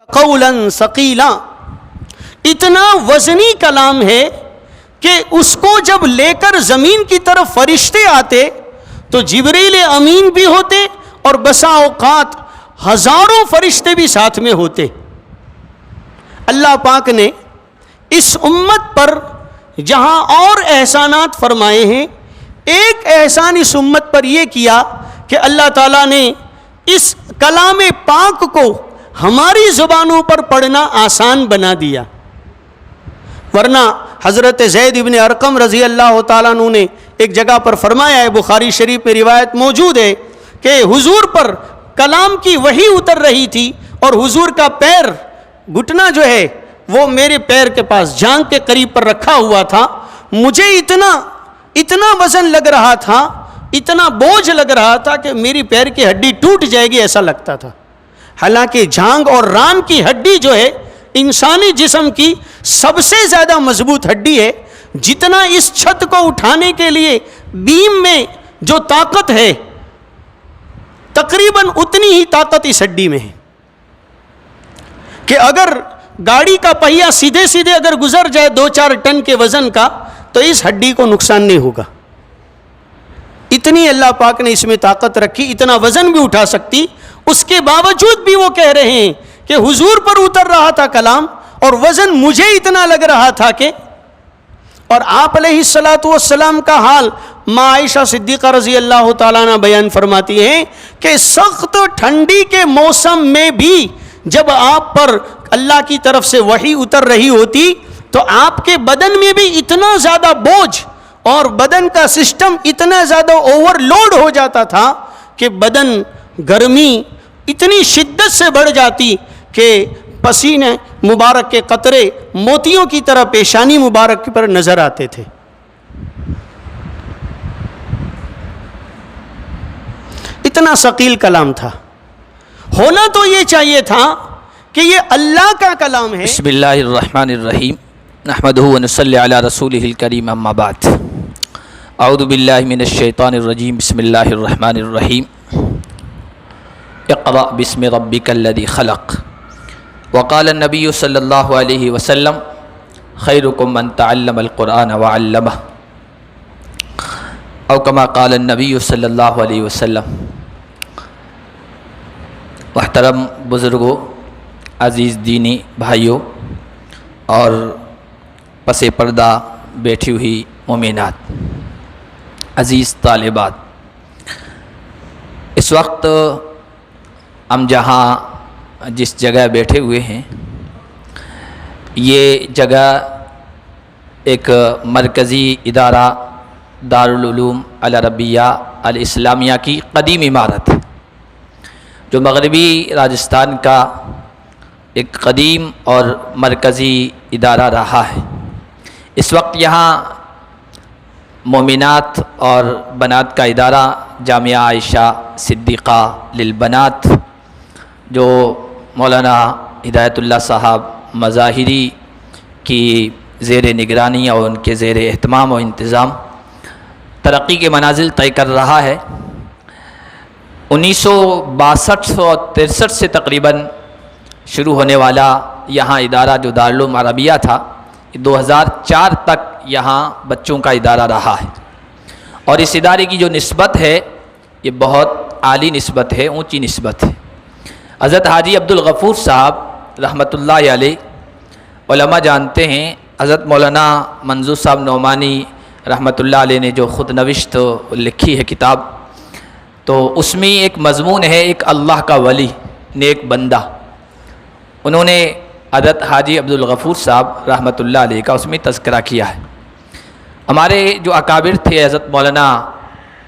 قولا ثقیلا، اتنا وزنی کلام ہے کہ اس کو جب لے کر زمین کی طرف فرشتے آتے تو جبریل امین بھی ہوتے اور بسا اوقات ہزاروں فرشتے بھی ساتھ میں ہوتے۔ اللہ پاک نے اس امت پر جہاں اور احسانات فرمائے ہیں، ایک احسان اس امت پر یہ کیا کہ اللہ تعالیٰ نے اس کلام پاک کو ہماری زبانوں پر پڑھنا آسان بنا دیا۔ ورنہ حضرت زید ابن ارقم رضی اللہ تعالیٰ عنہ نے ایک جگہ پر فرمایا ہے، بخاری شریف میں روایت موجود ہے کہ حضور پر کلام کی وحی اتر رہی تھی اور حضور کا پیر گھٹنا جو ہے وہ میرے پیر کے پاس جانگ کے قریب پر رکھا ہوا تھا، مجھے اتنا وزن لگ رہا تھا، اتنا بوجھ لگ رہا تھا کہ میری پیر کی ہڈی ٹوٹ جائے گی ایسا لگتا تھا۔ حالانکہ جھانگ اور ران کی ہڈی جو ہے انسانی جسم کی سب سے زیادہ مضبوط ہڈی ہے، جتنا اس چھت کو اٹھانے کے لیے بیم میں جو طاقت ہے تقریباً اتنی ہی طاقت اس ہڈی میں ہے کہ اگر گاڑی کا پہیہ سیدھے سیدھے اگر گزر جائے 2-4 ٹن کے وزن کا تو اس ہڈی کو نقصان نہیں ہوگا۔ اتنی اللہ پاک نے اس میں طاقت رکھی، اتنا وزن بھی اٹھا سکتی۔ اس کے باوجود بھی وہ کہہ رہے ہیں کہ حضور پر اتر رہا تھا کلام اور وزن مجھے اتنا لگ رہا تھا کہ، اور آپ علیہ السلام کا حال ماں عائشہ صدیقہ رضی اللہ تعالیٰ عنہ بیان فرماتی ہیں کہ سخت ٹھنڈی کے موسم میں بھی جب آپ پر اللہ کی طرف سے وحی اتر رہی ہوتی تو آپ کے بدن میں بھی اتنا زیادہ بوجھ اور بدن کا سسٹم اتنا زیادہ اوور لوڈ ہو جاتا تھا کہ بدن گرمی اتنی شدت سے بڑھ جاتی کہ پسینے مبارک کے قطرے موتیوں کی طرح پیشانی مبارک پر نظر آتے تھے۔ اتنا ثقیل کلام تھا۔ ہونا تو یہ چاہیے تھا کہ یہ اللہ کا کلام ہے۔ بسم اللہ الرحمن الرحیم، نحمدہ ونصلی علی رسولہ الکریم، اما بعد، اعوذ باللہ من الشیطان الرجیم، بسم اللہ الرحمن الرحیم، اقرأ بسم ربک الذی خلق، وقال النبی صلی اللہ علیہ وسلم خیرکم من تعلم القرآن وعلمہ، او کما قال النبی صلی اللہ علیہ وسلم۔ محترم بزرگوں، عزیز دینی بھائیوں اور پس پردہ بیٹھی ہوئی مومنات، عزیز طالبات، اس وقت ہم جہاں جس جگہ بیٹھے ہوئے ہیں یہ جگہ ایک مرکزی ادارہ دارالعلوم العربیہ الاسلامیہ کی قدیم عمارت ہے، جو مغربی راجستھان کا ایک قدیم اور مرکزی ادارہ رہا ہے۔ اس وقت یہاں مومنات اور بنات کا ادارہ جامعہ عائشہ صدیقہ للبنات، جو مولانا ہدایت اللہ صاحب مظاہری کی زیر نگرانی اور ان کے زیر اہتمام و انتظام ترقی کے منازل طے کر رہا ہے۔ 1962 اور 63 سے تقریباً شروع ہونے والا یہاں ادارہ جو دارالعلوم عربیہ تھا، 2004 تک یہاں بچوں کا ادارہ رہا ہے، اور اس ادارے کی جو نسبت ہے یہ بہت عالی نسبت ہے، اونچی نسبت ہے۔ حضرت حاجی عبدالغفور صاحب رحمۃ اللہ علیہ، علماء جانتے ہیں، حضرت مولانا منظور صاحب نعمانی رحمۃ اللہ علیہ نے جو خود نوشت لکھی ہے کتاب، تو اس میں ایک مضمون ہے ایک اللہ کا ولی، نیک بندہ۔ انہوں نے حضرت حاجی عبدالغفور صاحب رحمۃ اللہ علیہ کا اس میں تذکرہ کیا ہے۔ ہمارے جو اکابر تھے حضرت مولانا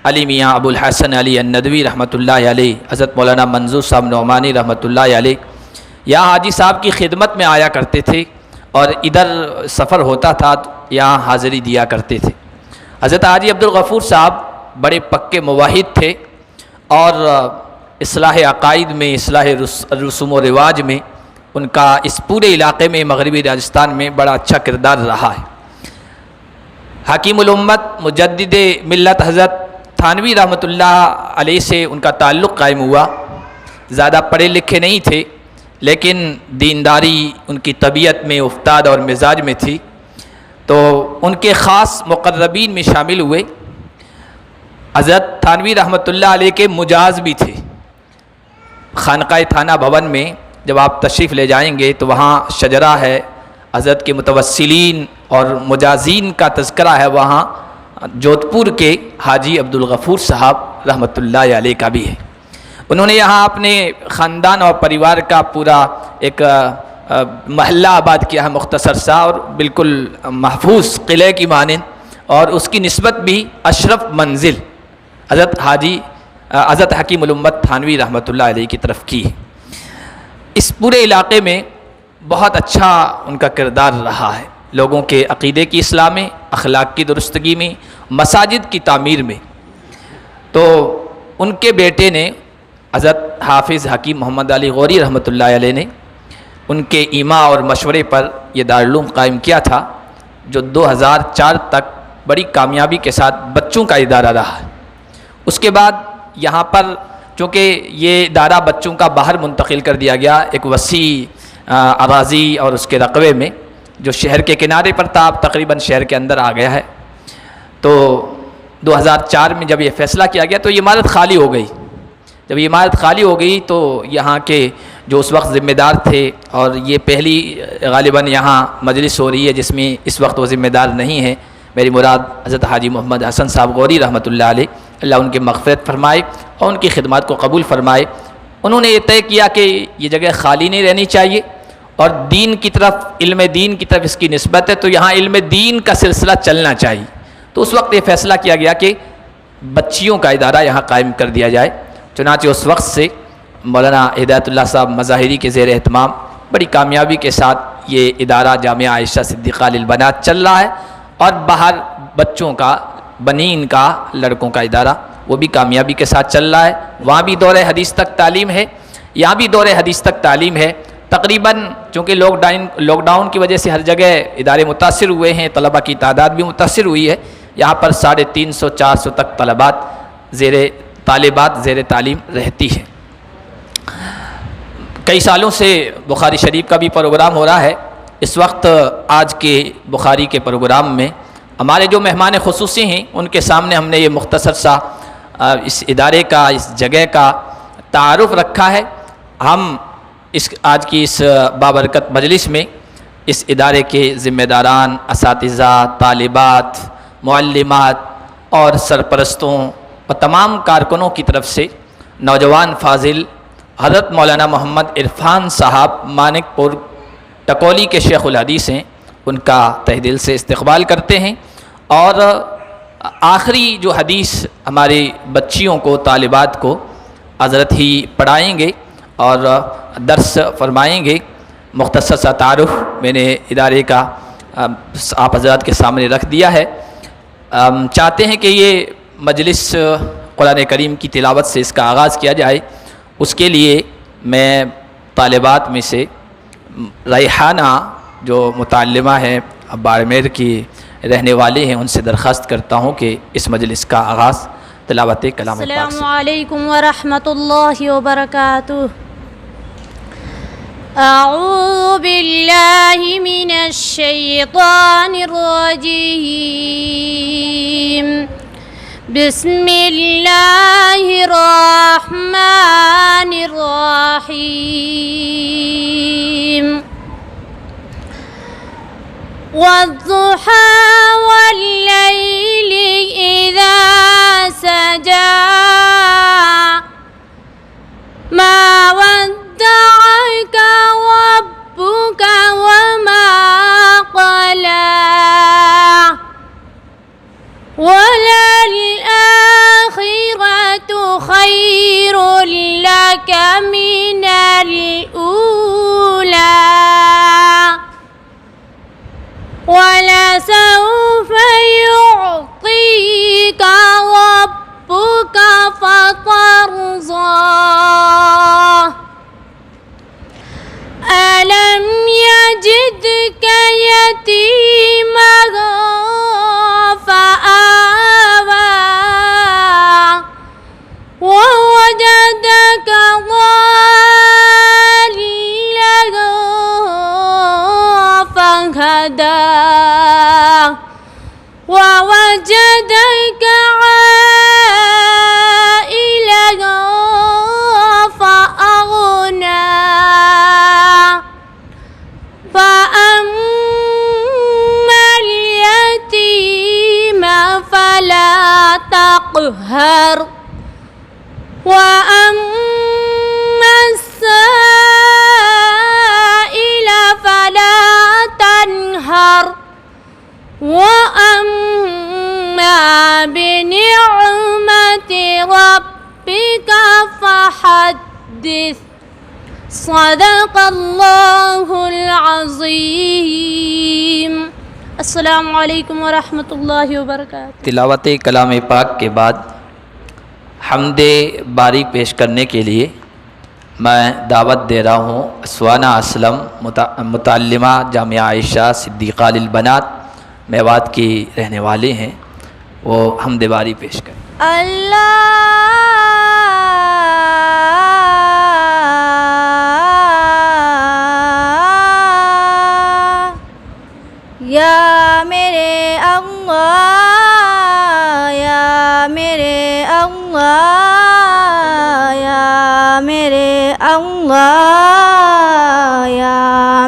علی میاں ابو الحسن علی الندوی رحمۃ اللہ علیہ، حضرت مولانا منظور صاحب نعمانی رحمۃ اللہ علیہ، یہاں حاجی صاحب کی خدمت میں آیا کرتے تھے اور ادھر سفر ہوتا تھا تو یہاں حاضری دیا کرتے تھے۔ حضرت حاجی عبدالغفور صاحب بڑے پکے موحد تھے اور اصلاح عقائد میں، اصلاح رسوم و رواج میں ان کا اس پورے علاقے میں مغربی راجستھان میں بڑا اچھا کردار رہا ہے۔ حکیم الامت مجدد ملت حضرت تھانوی رحمۃ اللہ علیہ سے ان کا تعلق قائم ہوا۔ زیادہ پڑھے لکھے نہیں تھے، لیکن دینداری ان کی طبیعت میں افتاد اور مزاج میں تھی، تو ان کے خاص مقربین میں شامل ہوئے حضرت تھانوی رحمۃ اللہ علیہ کے مجاز بھی تھے۔ خانقاہ تھانہ بھون میں جب آپ تشریف لے جائیں گے تو وہاں شجرہ ہے، حضرت کے متوسلین اور مجازین کا تذکرہ ہے، وہاں جودھپور کے حاجی عبدالغفور صاحب رحمۃ اللہ علیہ کا بھی ہے۔ انہوں نے یہاں اپنے خاندان اور پریوار کا پورا ایک محلہ آباد کیا ہے، مختصر سا اور بالکل محفوظ قلعے کی مانند، اور اس کی نسبت بھی اشرف منزل حضرت حکیم الامت تھانوی رحمۃ اللہ علیہ کی طرف کی ہے۔ اس پورے علاقے میں بہت اچھا ان کا کردار رہا ہے، لوگوں کے عقیدے کی اصلاح میں، اخلاق کی درستگی میں، مساجد کی تعمیر میں۔ تو ان کے بیٹے نے حضرت حافظ حکیم محمد علی غوری رحمۃ اللہ علیہ نے ان کے ایما اور مشورے پر یہ دارالعلوم قائم کیا تھا، جو 2004 تک بڑی کامیابی کے ساتھ بچوں کا ادارہ رہا ہے۔ اس کے بعد یہاں پر چونکہ یہ ادارہ بچوں کا باہر منتقل کر دیا گیا ایک وسیع اراضی اور اس کے رقبے میں، جو شہر کے کنارے پر تھا، اب تقریباً شہر کے اندر آ گیا ہے۔ تو 2004 میں جب یہ فیصلہ کیا گیا تو یہ عمارت خالی ہو گئی۔ جب یہ عمارت خالی ہو گئی تو یہاں کے جو اس وقت ذمہ دار تھے، اور یہ پہلی غالباً یہاں مجلس ہو رہی ہے جس میں اس وقت وہ ذمہ دار نہیں ہے، میری مراد حضرت حاجی محمد حسن صاحب غوری رحمۃ اللہ علیہ، اللہ ان کی مغفرت فرمائے اور ان کی خدمات کو قبول فرمائے۔ انہوں نے یہ طے کیا کہ یہ جگہ خالی نہیں رہنی چاہیے، اور دین کی طرف، علم دین کی طرف اس کی نسبت ہے، تو یہاں علم دین کا سلسلہ چلنا چاہیے۔ تو اس وقت یہ فیصلہ کیا گیا کہ بچیوں کا ادارہ یہاں قائم کر دیا جائے۔ چنانچہ اس وقت سے مولانا ہدایت اللہ صاحب مظاہری کے زیر اہتمام بڑی کامیابی کے ساتھ یہ ادارہ جامعہ عائشہ صدیقہ للبنات چل رہا ہے، اور باہر بچوں کا، بنین کا، لڑکوں کا ادارہ وہ بھی کامیابی کے ساتھ چل رہا ہے۔ وہاں بھی دور حدیث تک تعلیم ہے، یہاں بھی دور حدیث تک تعلیم ہے۔ تقریباً چونکہ لاک ڈاؤن کی وجہ سے ہر جگہ ادارے متاثر ہوئے ہیں، طلباء کی تعداد بھی متاثر ہوئی ہے، یہاں پر 350-400 تک طالبات زیر تعلیم رہتی ہے۔ کئی سالوں سے بخاری شریف کا بھی پروگرام ہو رہا ہے۔ اس وقت آج کے بخاری کے پروگرام میں ہمارے جو مہمان خصوصی ہیں ان کے سامنے ہم نے یہ مختصر سا اس ادارے کا، اس جگہ کا تعارف رکھا ہے۔ ہم آج کی اس بابرکت مجلس میں اس ادارے کے ذمہ داران، اساتذہ، طالبات، معلمات اور سرپرستوں اور تمام کارکنوں کی طرف سے نوجوان فاضل حضرت مولانا محمد عرفان صاحب مانک پور ٹکولی کے شیخ الحدیث ہیں، ان کا تہ دل سے استقبال کرتے ہیں، اور آخری جو حدیث ہماری بچیوں کو، طالبات کو حضرت ہی پڑھائیں گے اور درس فرمائیں گے۔ مختصر سا تعارف میں نے ادارے کا آپ حضرات کے سامنے رکھ دیا ہے۔ چاہتے ہیں کہ یہ مجلس قرآن کریم کی تلاوت سے اس کا آغاز کیا جائے۔ اس کے لیے میں طالبات میں سے ریحانہ جو متعلمہ ہیں، بارمیر کی رہنے والے ہیں، ان سے درخواست کرتا ہوں کہ اس مجلس کا آغاز تلاوت کلام پاک سے۔ السلام علیکم ورحمۃ اللہ وبرکاتہ۔ اعوذ باللہ من الشیطان الرجیم، بسم اللہ الرحمن الرحیم۔ والضحى والليل إذا سجى ما ودعك ربك وما قلى وللآخرة خير لك من الأولى وَلَسَوْفَ يُعْطِيكَ رَبُّكَ فَتَرْضَىٰ أَلَمْ يَجِدْكَ يَتِيمًا فَآوَىٰ وَوَجَدَكَ ضَالًّا فهدى ووجدك عائلا فأغنى فأما اليتيم فلا تقهر وأما السائل فلا تنهر وأما بنعمة ربك فحدث صدق اللہ العظیم. السلام علیکم ورحمۃ اللہ وبرکاتہ. تلاوت کلام پاک کے بعد حمد باری پیش کرنے کے لیے میں دعوت دے رہا ہوں اسوانہ اسلم متعلمہ جامعہ عائشہ صدیقہ للبنات میوات کی رہنے والے ہیں، وہ حمد باری پیش کریں. اللہ یا میرے اللہ، یا میرے اللہ، یا میرے اللہ، یا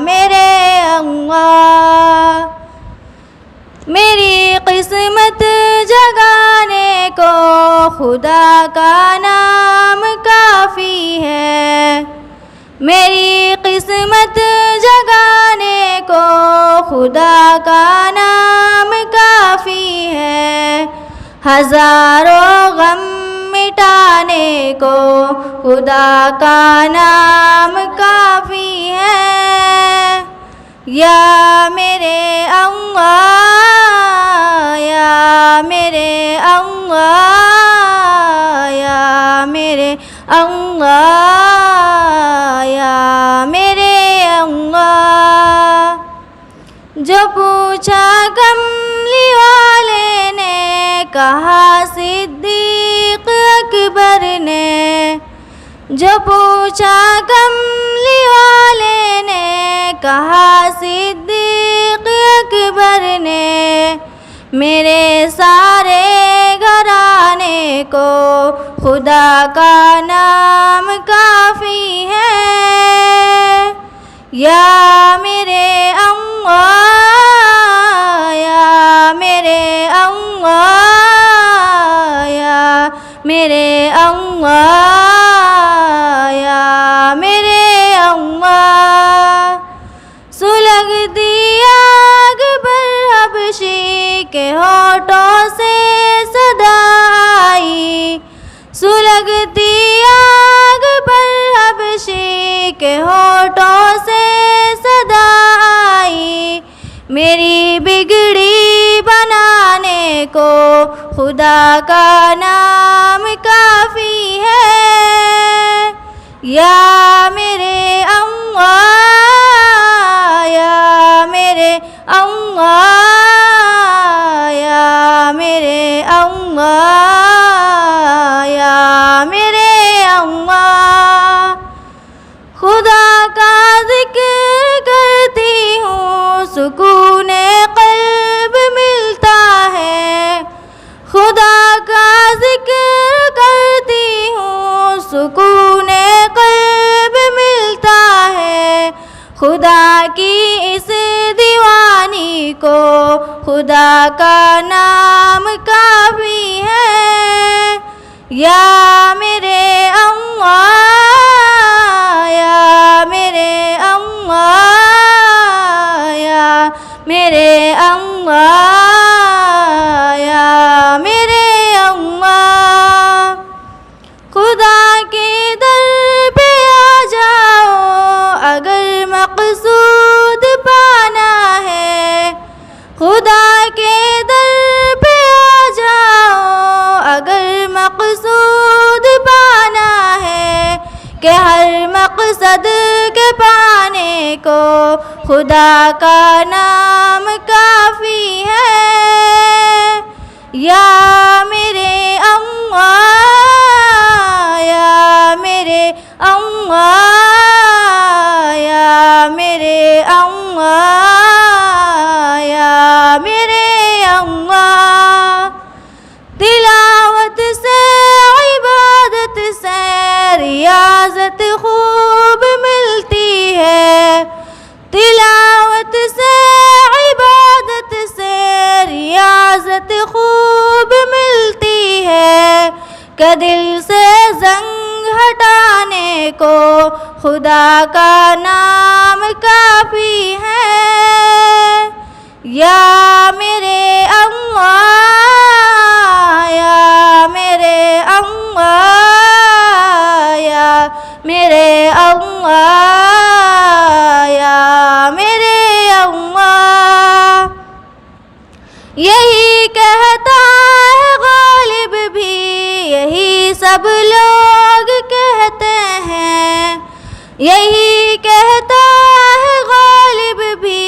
میرے اللہ، میری قسمت جگانے کو خدا کا نام کافی ہے، میری قسمت جگانے کو خدا کا نام کافی ہے، ہزاروں غم مٹانے کو خدا کا نام کافی ہے، یا میرے اللہ، یا میرے اللہ، یا میرے اللہ، یا میرے اللہ. جو پوچھا کملی والے نے کہا صدیق اکبر نے، جو پوچھا کملی والے نے کہا صدیق اکبر نے، میرے سارے گھرانے کو خدا کا نام کافی ہے، یا میرے اللہ، یا میرے اللہ، یا میرے اللہ، یا میرے اللہ. سلگتی آگ پر حبشی کے ہونٹوں سے صدا آئی، سلگتی آگ پر حبشی کے ہونٹوں سے صدا آئی، میری بگڑی بنانے کو خدا کا نام کافی ہے، یا میرے اللہ، یا میرے اللہ، یا میرے اللہ، یا میرے اللہ. خدا کا ذکر کرتی ہوں سکون قلب ملتا ہے، خدا کا ذکر کرتی ہوں سکون قلب ملتا ہے، خدا کی اس دیوانی کو خدا کا نام کافی ہے، یا میرے اللہ، یا میرے اللہ، یا میرے اللہ، یا میرے اللہ. خدا کے در پہ آ جاؤ اگر مقصود پانا ہے، خدا کے در پہ آ جاؤ اگر مقصود پانا ہے، کہ ہر مقصد کے پانے کو خدا کا نام کافی ہے، یا میرے اللہ، یا میرے اللہ، یا میرے اللہ، میرے اللہ. تلاوت سے عبادت سے ریاضت خوب ملتی ہے. تلاوت سے عبادت سے ریاضت خوب ملتی ہے. کہ دل سے زنگ ہٹانے کو خدا کا نام کافی ہے. یا میرے اللہ یا میرے اللہ یا میرے اللہ یا میرے اللہ. یہی کہتا ہے غالب بھی یہی سب لوگ کہتے ہیں. یہی کہتا ہے غالب بھی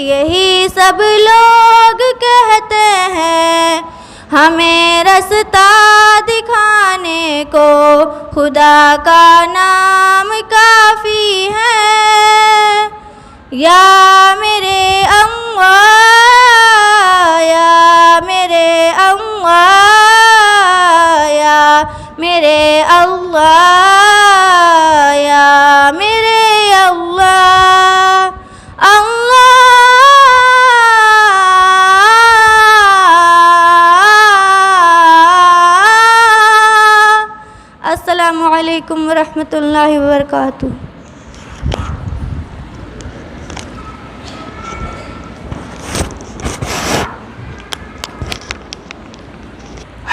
یہی سب لوگ کہتے ہیں. ہمیں رستہ دکھانے کو خدا کا نام کافی ہے. یا میرے اللہ یا میرے اللہ یا میرے اللہ یا میرے اللہ. اللہ السلام علیکم ورحمۃ اللہ وبرکاتہ.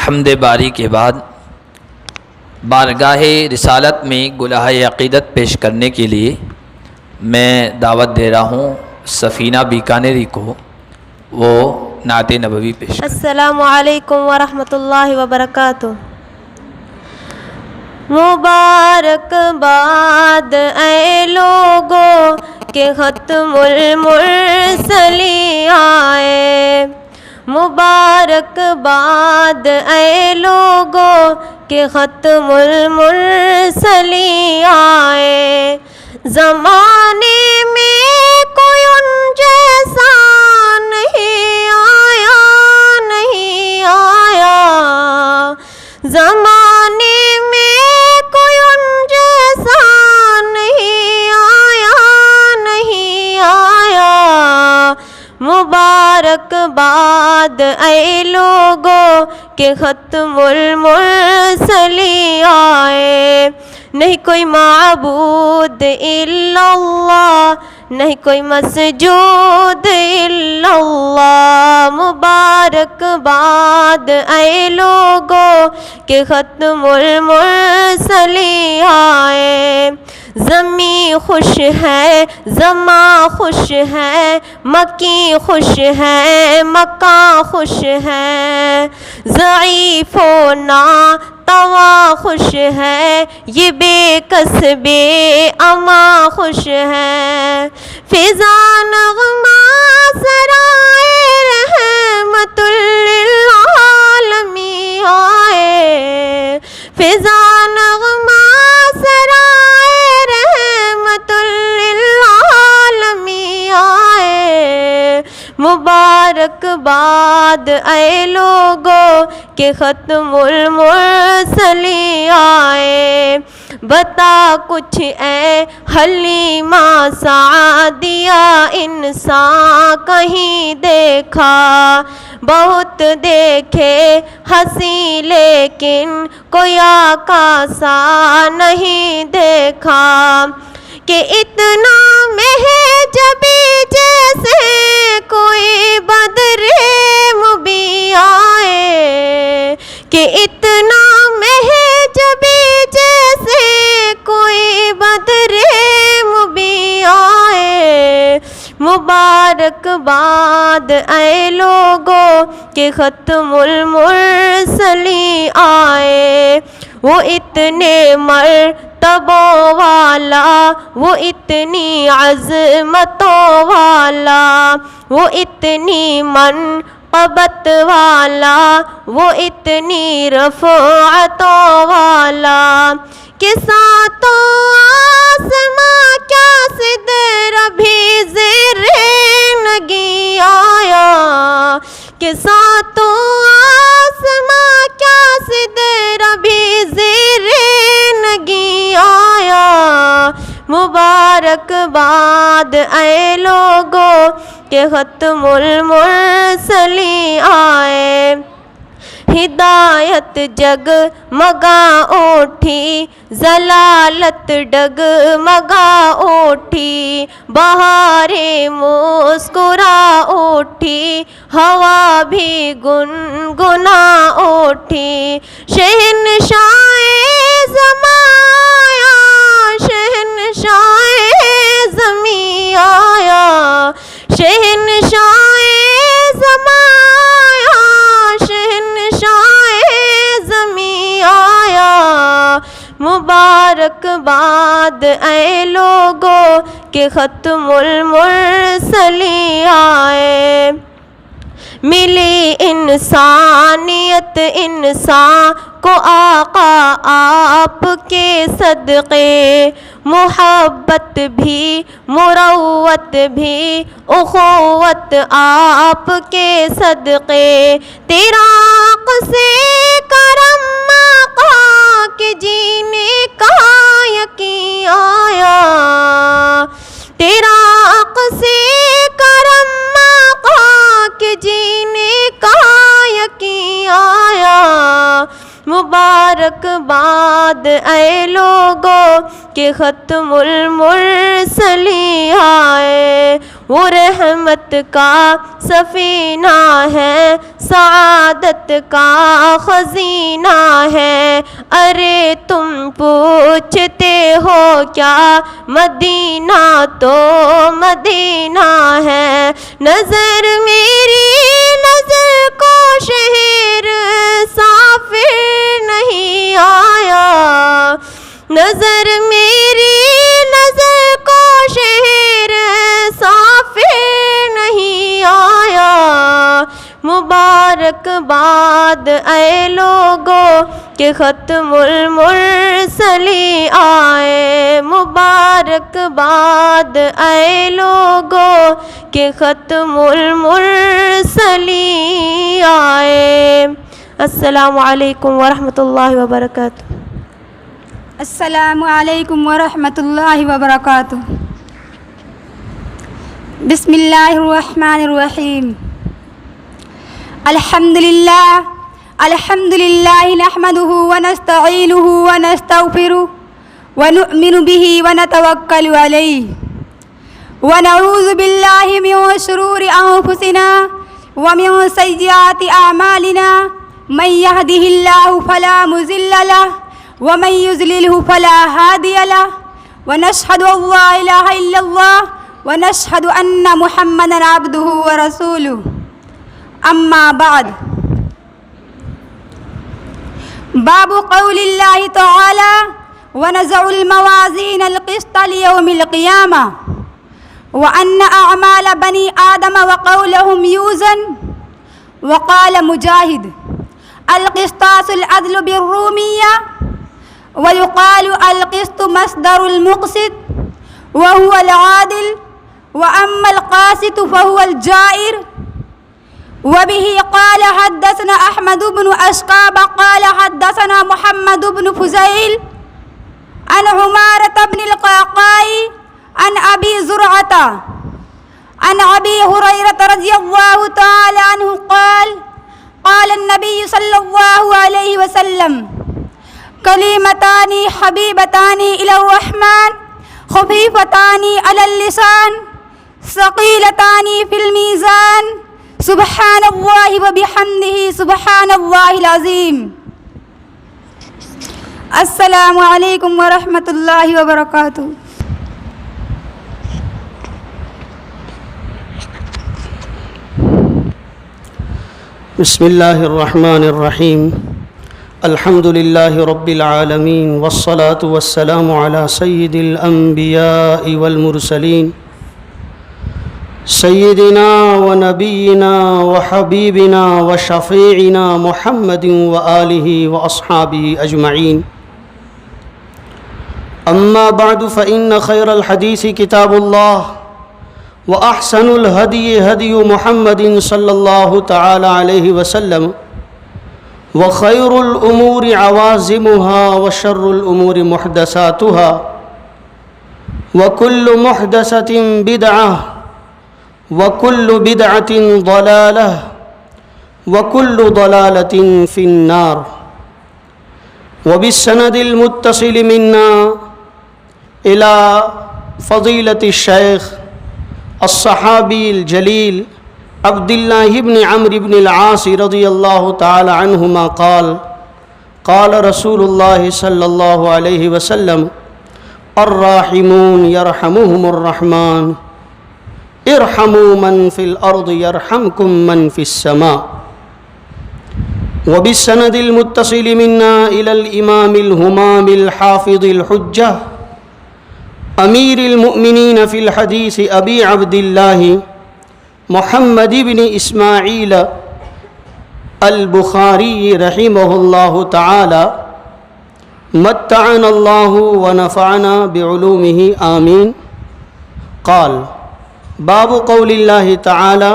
حمد باری کے بعد بارگاہ رسالت میں گلہائے عقیدت پیش کرنے کے لیے میں دعوت دے رہا ہوں سفینہ بیکانیری کو. وہ نعت نبوی پیش. السلام علیکم ورحمۃ اللہ وبرکاتہ. مبارک باد اے لوگوں کہ ختم المرسلی آئے. مبارک باد اے لوگوں کہ ختم المرسلی آئے. زمانے میں کوئی ان جیسا نہیں آیا نہیں آیا. زمانے میں کوئی ان جیسا نہیں آیا نہیں آیا. مبارک باد اے لوگوں کہ ختم المرسلی آئے. نہیں کوئی معبود الا اللہ نہیں کوئی مسجود الا اللہ. مبارک باد اے لوگوں کہ ختم المرسلی آئے. زمین خوش ہے زماں خوش ہے مکی خوش ہے مکہ خوش ہے. ضعیف و نا توا خوش ہے یہ بے کس بے اما خوش ہے. فضا نغمہ سرائے رحمت للعالمین آئے. فضا نغمہ سرائے رحمت للعالمین آئے. مبارک باد اے لوگوں کہ ختم المرسلی آئے. بتا کچھ اے حلیمہ سعدیہ انسان کہیں دیکھا. بہت دیکھے ہنسی لیکن کوئی آقا سا نہیں دیکھا. کہ اتنا محجبی جیسے کوئی بدر مبیں آئے. کہ اتنا محجبی جیسے کوئی بدر مبیں آئے. مبارک باد اے لوگوں کہ ختم المرسلی آئے. وہ اتنے مرتبوں والا وہ اتنی عظمتوں والا وہ اتنی منقبت والا وہ اتنی رفعتوں والا. کہ ساتوں آسماں کیا سدر بھی زیر نگی آیا. مبارک باد اے لوگوں کہ ختم المرسلین آئے، ہدایت جگ مگا اٹھی، ضلالت ڈگ مگا اٹھی، بہاریں مسکرا اٹھی، ہوا بھی گنگنا اٹھی، شہنشاہ زمان آیا، شہنشاہ زمین آیا، شہنشاہ زمان آیا، شہنشاہ زمین آیا، مبارک باد اے لوگوں کہ ختم المرسلین آئے، ملی انسانیت انسان کو آقا آپ کے صدقے، محبت بھی مروت بھی اخوت آپ کے صدقے، تیرا سے کرم آقا کے جینے کا یقین آیا، تیرا سے کرم آقا کے جینے کا یقین آیا، مبارک باد اے لوگوں کہ ختم المرسلین آئے، وہ رحمت کا سفینہ ہے، سعادت کا خزینہ ہے، ارے تم پوچھتے ہو کیا مدینہ تو مدینہ ہے، نظر میری نظر کو شہر سافر نہیں آیا، نظر میری نظر کو شہر سافر نہیں آیا، مبارک باد اے لوگوں کہ ختم المرسلین آئے، مبارک باد اے لوگوں کہ ختم المرسلین آئے۔ السلام علیکم ورحمۃ اللہ وبرکاتہ۔ السلام علیکم ورحمۃ اللہ وبرکاتہ۔ بسم اللہ الرحمن الرحیم۔ الحمد للہ نحمده ونستعینه ونستغفره ونؤمن به ونتوکل علیہ ونعوذ باللہ من شرور انفسنا ومن سیئات اعمالنا، من يهده الله فلا مضل له ومن يضلله فلا هادي له، ونشهد ان لا اله الا الله ونشهد ان محمدا عبده ورسوله، اما بعد، باب قول اللہ تعالی ونضع الموازین القسط لیوم القیامہ وأن أعمال بني آدم وقولهم يوزن۔ وقال مجاهد القسطاس العدل بالرومية، ويقال القسط مصدر المقسط وهو العادل، وأما القاسط فهو الجائر۔ وبه قال حدثنا أحمد بن أشقاب قال حدثنا محمد بن فزيل عن عمارة بن القعقاع عن أبي زرعة عن أبي هريرة رضي الله تعالى عنه قال قال النبي صلى الله عليه وسلم كلمتان حبيبتان إلى الرحمن خفيفتان على اللسان ثقيلتان في الميزان سبحان الله وبحمده سبحان الله العظيم۔ السلام علیکم ورحمۃ اللہ وبرکاتہ۔ بسم اللہ الرحمن الرحیم، الحمد للہ رب العالمین والصلاة والسلام علی سید الانبیاء والمرسلین سیدنا و نبینا و حبیبنا و شفیعنا محمد و آلہ و اصحابہ اجمعین، اما بعد فإن خیر الحدیث کتاب اللہ وأحسن الهدي هدي محمد صلى الله تعالى عليه وسلم وخير الأمور عوازمها وشر الأمور محدثاتها وكل محدثة بدعة وكل بدعة ضلالة وكل ضلالة في النار. وبالسند المتصل منا إلى فضيلة الشيخ الصحابي الجليل عبد الله بن عمرو بن العاص رضي الله تعالى عنهما قال قال رسول الله صلى الله عليه وسلم الراحمون يرحمهم الرحمن ارحموا من في الأرض يرحمكم من في السماء. وبالسند المتصل منا إلى الإمام الهمام الحافظ الحجة أمير المؤمنين في الحديث أبي عبد الله محمد بن إسماعيل البخاري رحمه الله تعالى متعنا الله ونفعنا بعلومه آمين. قال باب قول الله تعالى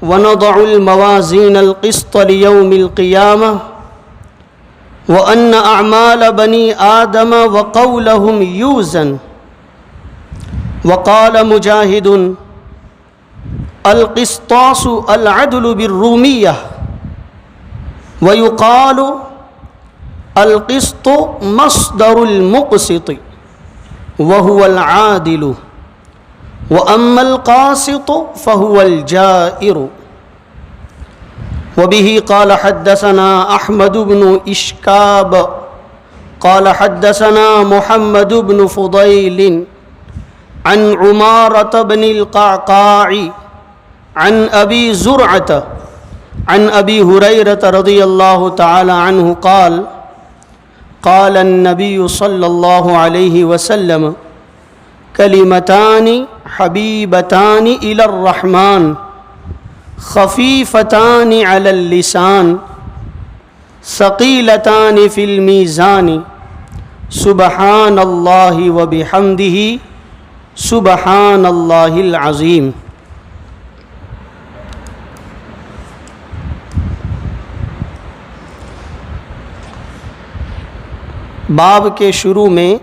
ونضع الموازين القسط ليوم القيامة وأن أعمال بني آدم وقولهم يوزن. وقال مجاهد القسطاس العدل بالرومية ويقال القسط مصدر المقسط وهو العادل وأما القاسط فهو الجائر. وبه قال حدثنا أحمد بن إشكاب قال حدثنا محمد بن فضيل عن عمارة بن القعقاع عن أبي زرعة عن أبي هريرة رضي الله تعالى عنه قال قال النبي صلى الله عليه وسلم كلمتان حبيبتان إلى الرحمن خفيفتان على اللسان ثقيلتان في الميزان سبحان الله وبحمده سبحان الله العظيم. باب کے شروع میں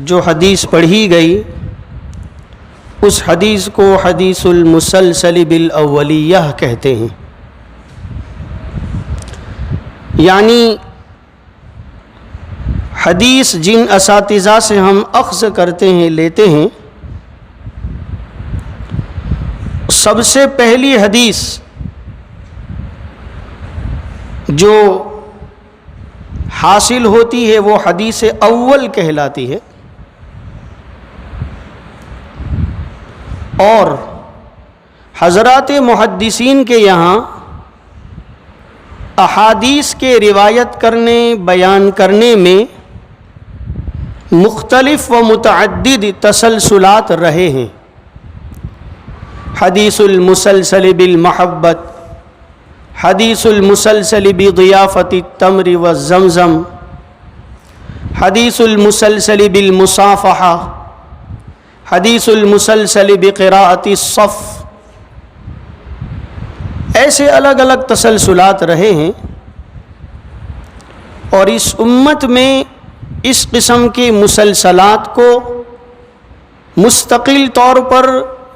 جو حدیث پڑھی گئی اس حدیث کو حدیث المسلسل بالاولیہ کہتے ہیں. یعنی حدیث جن اساتذہ سے ہم اخذ کرتے ہیں لیتے ہیں سب سے پہلی حدیث جو حاصل ہوتی ہے وہ حدیث اول کہلاتی ہے اور حضرات محدثین کے یہاں احادیث کے روایت کرنے بیان کرنے میں مختلف و متعدد تسلسلات رہے ہیں. حدیث المسلسل بالمحبت حدیث المسلسل بضیافت التمر والزمزم حدیث المسلسل بالمصافحہ حدیث المسلسل بقراءت الصف. ایسے الگ الگ تسلسلات رہے ہیں اور اس امت میں اس قسم کے مسلسلات کو مستقل طور پر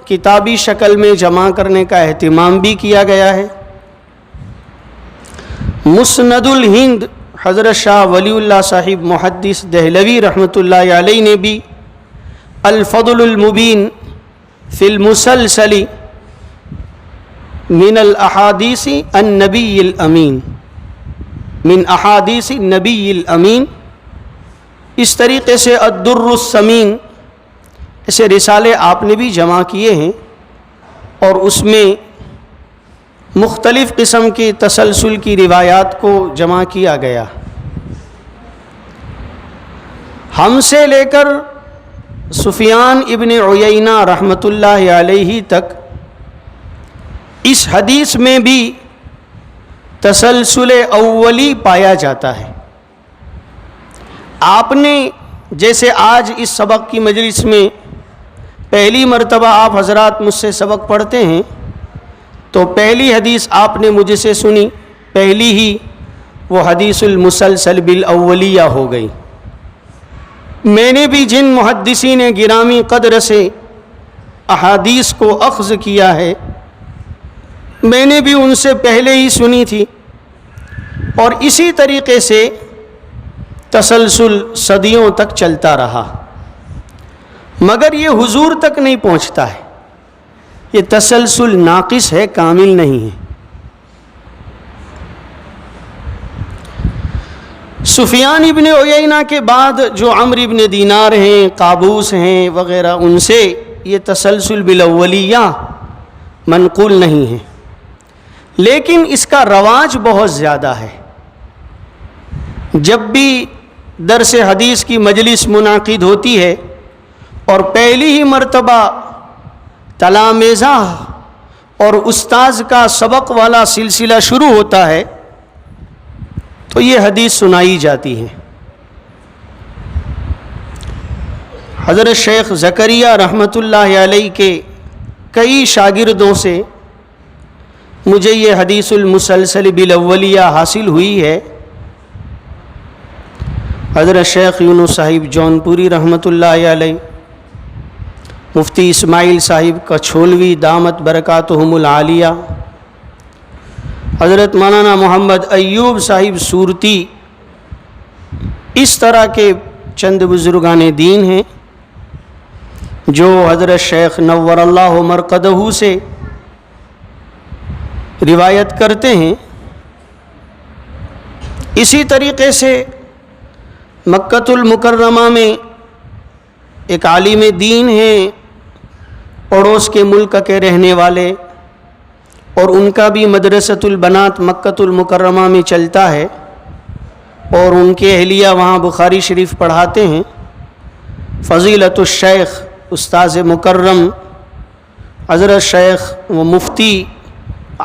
کتابی شکل میں جمع کرنے کا اہتمام بھی کیا گیا ہے. مسند الہند حضرت شاہ ولی اللہ صاحب محدث دہلوی رحمۃ اللہ علیہ نے بھی الفضل المبین فی المسلسل من الاحادیث النبی الامین من احادیث النبی الامین اس طریقے سے الدر الثمین ایسے رسالے آپ نے بھی جمع کیے ہیں اور اس میں مختلف قسم کی تسلسل کی روایات کو جمع کیا گیا. ہم سے لے کر سفیان ابن عیینہ رحمۃ اللہ علیہ تک اس حدیث میں بھی تسلسل اولی پایا جاتا ہے. آپ نے جیسے آج اس سبق کی مجلس میں پہلی مرتبہ آپ حضرات مجھ سے سبق پڑھتے ہیں تو پہلی حدیث آپ نے مجھ سے سنی پہلی ہی وہ حدیث المسلسل بالاولیہ ہو گئی. میں نے بھی جن محدثین گرامی قدر سے احادیث کو اخذ کیا ہے میں نے بھی ان سے پہلے ہی سنی تھی، اور اسی طریقے سے تسلسل صدیوں تک چلتا رہا، مگر یہ حضور تک نہیں پہنچتا ہے، یہ تسلسل ناقص ہے، کامل نہیں ہے۔ سفیان ابن عیینہ کے بعد جو عمرو ابن دینار ہیں، قابوس ہیں وغیرہ، ان سے یہ تسلسل بالاولیہ منقول نہیں ہے، لیکن اس کا رواج بہت زیادہ ہے۔ جب بھی درس حدیث کی مجلس منعقد ہوتی ہے اور پہلی ہی مرتبہ تلامذہ اور استاذ کا سبق والا سلسلہ شروع ہوتا ہے تو یہ حدیث سنائی جاتی ہے۔ حضرت شیخ زکریہ رحمۃ اللہ علیہ کے کئی شاگردوں سے مجھے یہ حدیث المسلسل بالاولیہ حاصل ہوئی ہے۔ حضرت شیخ یونس صاحب جونپوری رحمۃ اللہ علیہ، مفتی اسماعیل صاحب کچھولوی دامت برکاتہم العالیہ، حضرت مولانا محمد ایوب صاحب صورتی، اس طرح کے چند بزرگان دین ہیں جو حضرت شیخ نور اللہ مرقدہ سے روایت کرتے ہیں۔ اسی طریقے سے مکۃ المکرمہ میں ایک عالم دین ہیں، پڑوس کے ملک کے رہنے والے، اور ان کا بھی مدرسۃ البنات مکۃ المکرمہ میں چلتا ہے، اور ان کے اہلیہ وہاں بخاری شریف پڑھاتے ہیں۔ فضیلت الشیخ استاذ مکرم حضرت شیخ و مفتی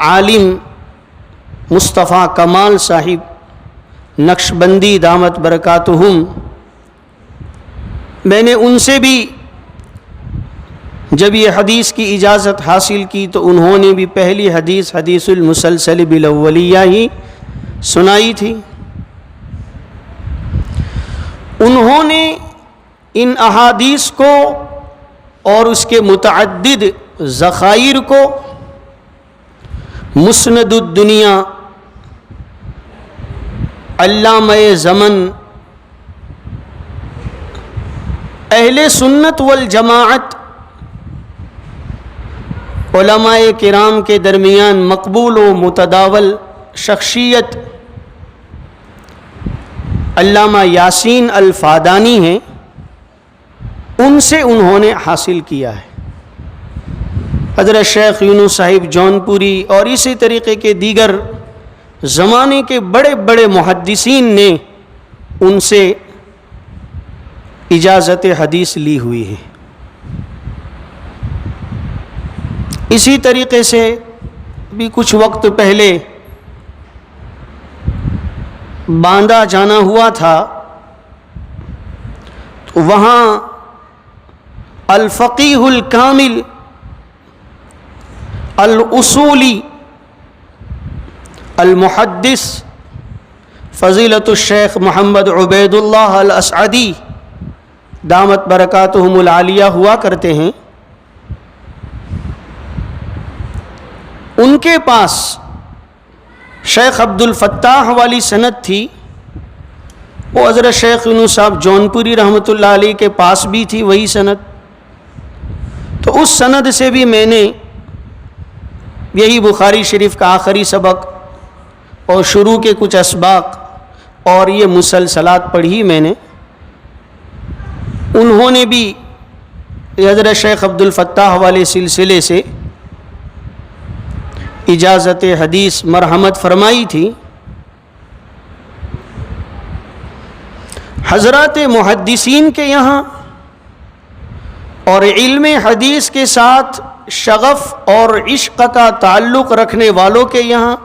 عالم مصطفیٰ کمال صاحب نقشبندی دامت برکاتہم، میں نے ان سے بھی جب یہ حدیث کی اجازت حاصل کی تو انہوں نے بھی پہلی حدیث حدیث المسلسل بالاولیہ ہی سنائی تھی۔ انہوں نے ان احادیث کو اور اس کے متعدد ذخائر کو مسند الدنیا علامہ زمن اہل سنت والجماعت علماء کرام کے درمیان مقبول و متداول شخصیت علامہ یاسین الفادانی ہیں، ان سے انہوں نے حاصل کیا ہے۔ حضرت شیخ یونس صاحب جونپوری اور اسی طریقے کے دیگر زمانے کے بڑے بڑے محدثین نے ان سے اجازت حدیث لی ہوئی ہے۔ اسی طریقے سے بھی کچھ وقت پہلے باندہ جانا ہوا تھا، تو وہاں الفقیہ الکامل الاصولی المحدث فضیلت الشیخ محمد عبید اللہ الاسعدی دامت برکاتہم العالیہ ہوا کرتے ہیں۔ ان کے پاس شیخ عبد الفتاح والی سند تھی، وہ حضرت شیخ یونس صاحب جونپوری رحمۃ اللہ علیہ کے پاس بھی تھی وہی سند، تو اس سند سے بھی میں نے یہی بخاری شریف کا آخری سبق اور شروع کے کچھ اسباق اور یہ مسلسلات پڑھی میں نے۔ انہوں نے بھی حضرت شیخ عبد الفتاح والے سلسلے سے اجازت حدیث مرحمت فرمائی تھی۔ حضرات محدثین کے یہاں اور علم حدیث کے ساتھ شغف اور عشق کا تعلق رکھنے والوں کے یہاں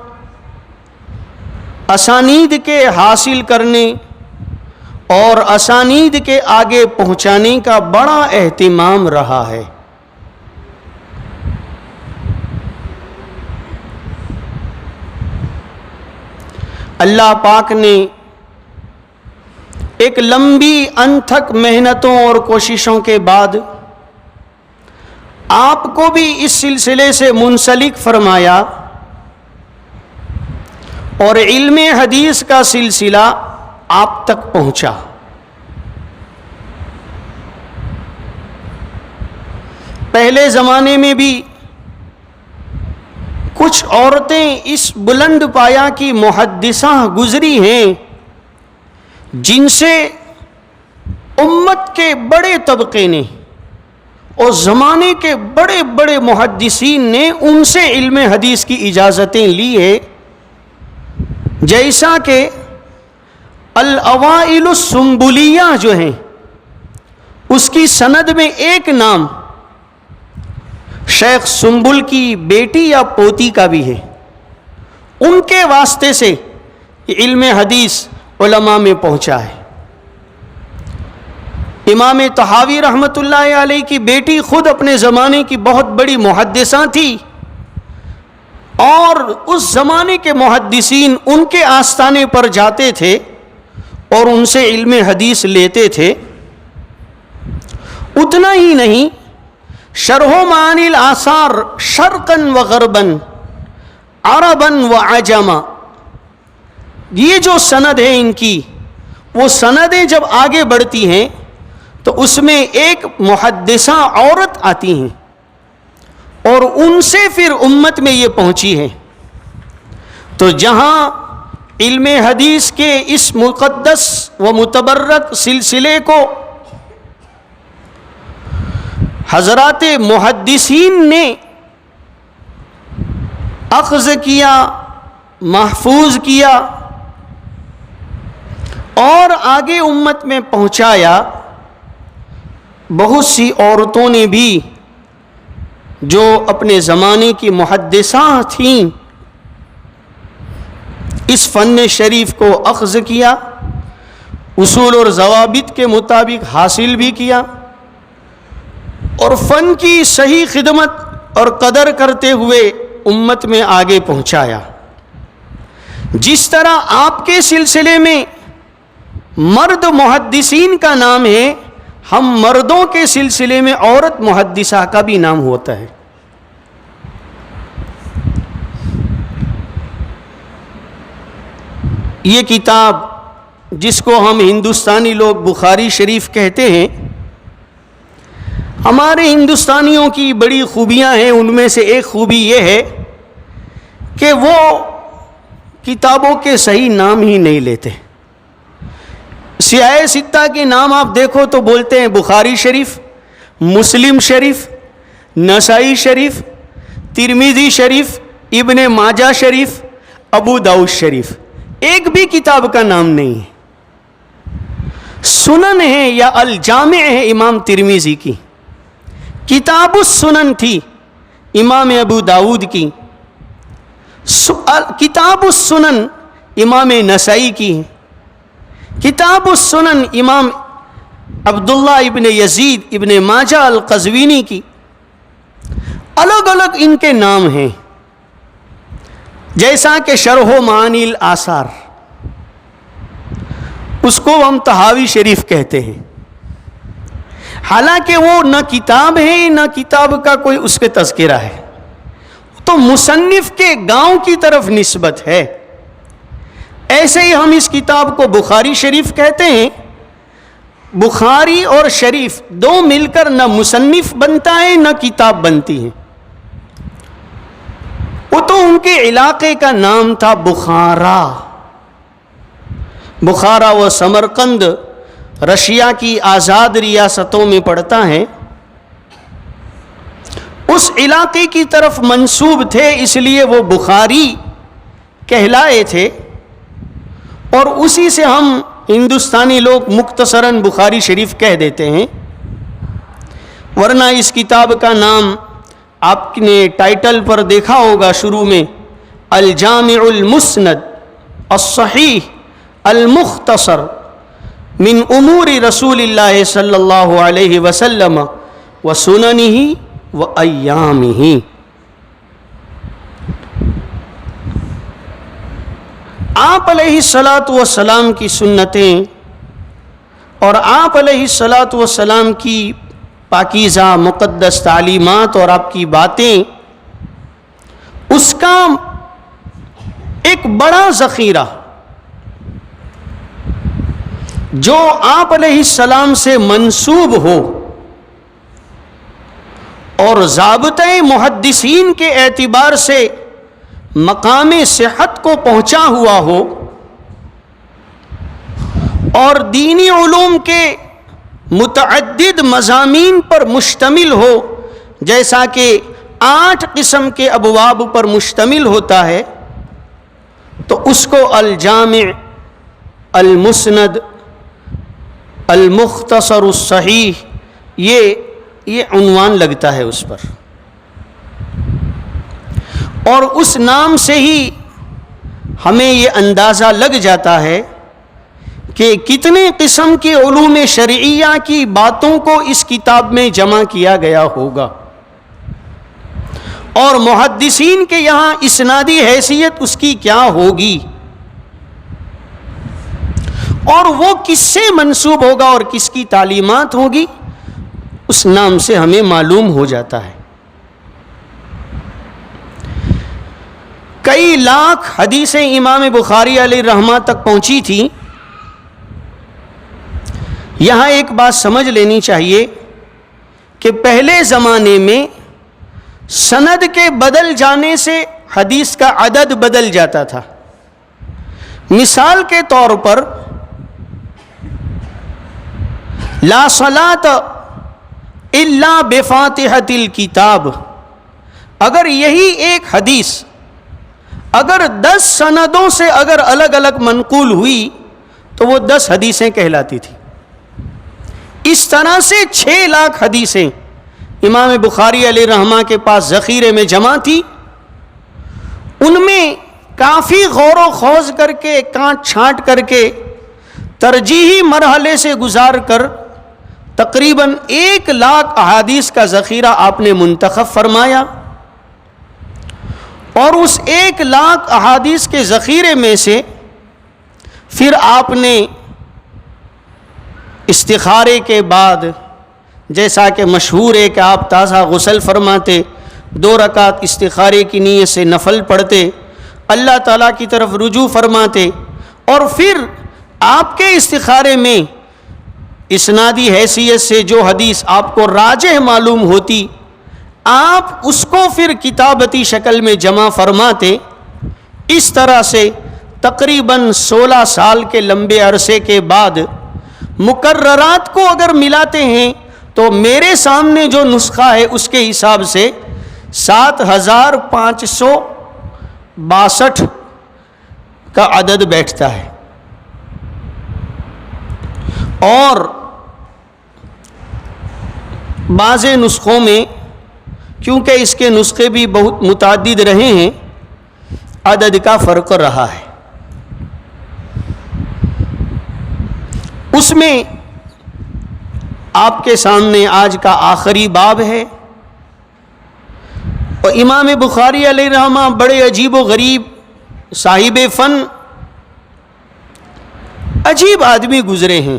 اسانید کے حاصل کرنے اور اسانید کے آگے پہنچانے کا بڑا اہتمام رہا ہے۔ اللہ پاک نے ایک لمبی انتھک محنتوں اور کوششوں کے بعد آپ کو بھی اس سلسلے سے منسلک فرمایا اور علم حدیث کا سلسلہ آپ تک پہنچا. پہلے زمانے میں بھی کچھ عورتیں اس بلند پایا کی محدثہ گزری ہیں جن سے امت کے بڑے طبقے نے اور زمانے کے بڑے بڑے محدثین نے ان سے علم حدیث کی اجازتیں لی ہے. جیسا کہ الاوائل السنبلیہ جو ہیں اس کی سند میں ایک نام شیخ سنبل کی بیٹی یا پوتی کا بھی ہے. ان کے واسطے سے علم حدیث علماء میں پہنچا ہے. امام طحاوی رحمۃ اللہ علیہ کی بیٹی خود اپنے زمانے کی بہت بڑی محدثہ تھی اور اس زمانے کے محدثین ان کے آستانے پر جاتے تھے اور ان سے علم حدیث لیتے تھے. اتنا ہی نہیں، شرح معانی الآثار شرقاً و غرباً عرباً و عجما، یہ جو سند ہے ان کی، وہ سندیں جب آگے بڑھتی ہیں تو اس میں ایک محدثہ عورت آتی ہیں اور ان سے پھر امت میں یہ پہنچی ہے. تو جہاں علم حدیث کے اس مقدس و متبرک سلسلے کو حضرات محدثین نے اخذ کیا، محفوظ کیا اور آگے امت میں پہنچایا، بہت سی عورتوں نے بھی جو اپنے زمانے کی محدثہ تھیں اس فن شریف کو اخذ کیا، اصول اور ضوابط کے مطابق حاصل بھی کیا اور فن کی صحیح خدمت اور قدر کرتے ہوئے امت میں آگے پہنچایا. جس طرح آپ کے سلسلے میں مرد محدثین کا نام ہے، ہم مردوں کے سلسلے میں عورت محدثہ کا بھی نام ہوتا ہے. یہ کتاب جس کو ہم ہندوستانی لوگ بخاری شریف کہتے ہیں، ہمارے ہندوستانیوں کی بڑی خوبیاں ہیں. ان میں سے ایک خوبی یہ ہے کہ وہ کتابوں کے صحیح نام ہی نہیں لیتے. سیاہ ستہ کے نام آپ دیکھو تو بولتے ہیں بخاری شریف، مسلم شریف، نسائی شریف، ترمذی شریف، ابن ماجہ شریف، ابو داؤد شریف. ایک بھی کتاب کا نام نہیں ہے. سنن ہے یا الجامع ہے امام ترمذی کی، کتاب السنن تھی امام ابو داؤد کی، کتاب السنن امام نسائی کی ہے، کتاب السنن امام عبداللہ ابن یزید ابن ماجہ القزوینی کی. الگ الگ ان کے نام ہیں. جیسا کہ شرح معانی الآثار، اس کو ہم طحاوی شریف کہتے ہیں، حالانکہ وہ نہ کتاب ہے نہ کتاب کا کوئی اس کے تذکرہ ہے، تو مصنف کے گاؤں کی طرف نسبت ہے. ایسے ہی ہم اس کتاب کو بخاری شریف کہتے ہیں. بخاری اور شریف دو مل کر نہ مصنف بنتا ہے نہ کتاب بنتی ہے. وہ تو ان کے علاقے کا نام تھا بخارا. بخارا و سمرقند رشیا کی آزاد ریاستوں میں پڑتا ہے. اس علاقے کی طرف منسوب تھے، اس لیے وہ بخاری کہلائے تھے اور اسی سے ہم ہندوستانی لوگ مختصراً بخاری شریف کہہ دیتے ہیں. ورنہ اس کتاب کا نام آپ نے ٹائٹل پر دیکھا ہوگا شروع میں، الجامع المسند الصحیح المختصر من امور رسول اللہ صلی اللہ علیہ وسلم و سننہ و ایامہ. آپ علیہ الصلاۃ والسلام کی سنتیں اور آپ علیہ الصلاۃ والسلام کی پاکیزہ مقدس تعلیمات اور آپ کی باتیں، اس کا ایک بڑا ذخیرہ جو آپ علیہ السلام سے منسوب ہو اور ضابطۂ محدثین کے اعتبار سے مقام صحت کو پہنچا ہوا ہو اور دینی علوم کے متعدد مضامین پر مشتمل ہو، جیسا کہ 8 قسم کے ابواب پر مشتمل ہوتا ہے، تو اس کو الجامع، المسند، المختصر الصحیح یہ عنوان لگتا ہے اس پر، اور اس نام سے ہی ہمیں یہ اندازہ لگ جاتا ہے کہ کتنے قسم کے علوم شرعیہ کی باتوں کو اس کتاب میں جمع کیا گیا ہوگا، اور محدثین کے یہاں اسنادی حیثیت اس کی کیا ہوگی، اور وہ کس سے منسوب ہوگا اور کس کی تعلیمات ہوگی، اس نام سے ہمیں معلوم ہو جاتا ہے۔ کئی لاکھ حدیثیں امام بخاری علیہ رحمہ تک پہنچی تھیں۔ یہاں ایک بات سمجھ لینی چاہیے کہ پہلے زمانے میں سند کے بدل جانے سے حدیث کا عدد بدل جاتا تھا۔ مثال کے طور پر لا صلاۃ الا بفاتحۃ الکتاب، اگر یہی ایک حدیث اگر 10 سندوں سے اگر الگ الگ منقول ہوئی تو وہ 10 حدیثیں کہلاتی تھی۔ اس طرح سے 6 لاکھ حدیثیں امام بخاری علیہ رحمہ کے پاس ذخیرے میں جمع تھی۔ ان میں کافی غور و خوض کر کے، کانٹ چھانٹ کر کے، ترجیحی مرحلے سے گزار کر تقریباً 1 لاکھ احادیث کا ذخیرہ آپ نے منتخب فرمایا، اور اس 1 لاکھ احادیث کے ذخیرے میں سے پھر آپ نے استخارے کے بعد، جیسا کہ مشہور ہے کہ آپ تازہ غسل فرماتے، 2 رکعت استخارے کی نیت سے نفل پڑھتے، اللہ تعالیٰ کی طرف رجوع فرماتے، اور پھر آپ کے استخارے میں اسنادی حیثیت سے جو حدیث آپ کو راجح معلوم ہوتی، آپ اس کو پھر کتابتی شکل میں جمع فرماتے۔ اس طرح سے تقریباً 16 سال کے لمبے عرصے کے بعد مقررات کو اگر ملاتے ہیں تو میرے سامنے جو نسخہ ہے اس کے حساب سے 7562 کا عدد بیٹھتا ہے، اور بعض نسخوں میں کیونکہ اس کے نسخے بھی بہت متعدد رہے ہیں، عدد کا فرق رہا ہے۔ اس میں آپ کے سامنے آج کا آخری باب ہے، اور امام بخاری علیہ رحمہ بڑے عجیب و غریب صاحب فن، عجیب آدمی گزرے ہیں۔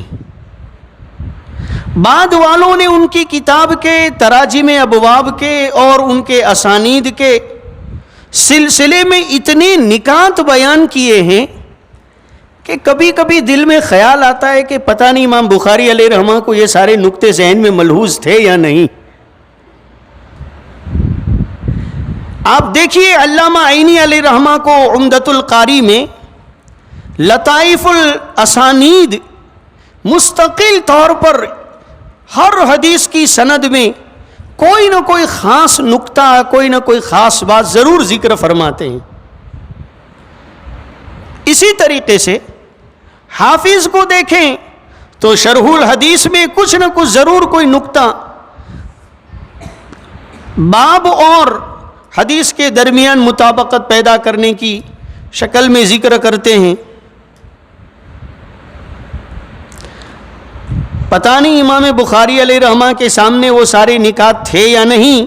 بعد والوں نے ان کی کتاب کے تراجم ابواب کے اور ان کے اسانید کے سلسلے میں اتنے نکات بیان کیے ہیں کہ کبھی کبھی دل میں خیال آتا ہے کہ پتہ نہیں امام بخاری علیہ رحمہ کو یہ سارے نکتے ذہن میں ملحوظ تھے یا نہیں۔ آپ دیکھیے علامہ عینی علیہ رحمہ کو عمدۃ القاری میں لطائف الاسانید مستقل طور پر ہر حدیث کی سند میں کوئی نہ کوئی خاص نکتہ، کوئی نہ کوئی خاص بات ضرور ذکر فرماتے ہیں۔ اسی طریقے سے حافظ کو دیکھیں تو شرح الحدیث میں کچھ نہ کچھ ضرور کوئی نکتہ باب اور حدیث کے درمیان مطابقت پیدا کرنے کی شکل میں ذکر کرتے ہیں۔ پتہ نہیں امام بخاری علیہ رحمہ کے سامنے وہ سارے نکات تھے یا نہیں،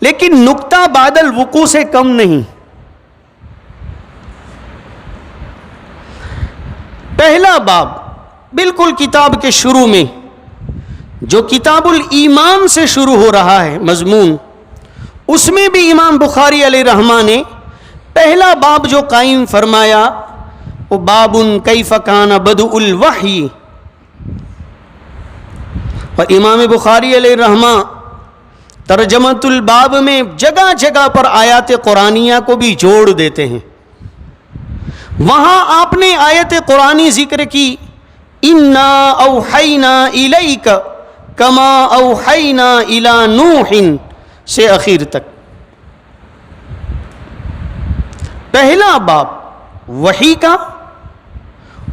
لیکن نکتہ بعد الوقوع سے کم نہیں۔ پہلا باب بالکل کتاب کے شروع میں جو کتاب الایمان سے شروع ہو رہا ہے مضمون، اس میں بھی امام بخاری علیہ رحمہ نے پہلا باب جو قائم فرمایا وہ باب کیف کان بدء الوحی، اور امام بخاری علیہ رحمہ ترجمۃ الباب میں جگہ جگہ پر آیات قرآنیہ کو بھی جوڑ دیتے ہیں. وہاں آپ نے آیت قرآنی ذکر کی انا اوحینا الیک کما اوحینا الی نوح سے اخیر تک. پہلا باب وحی کا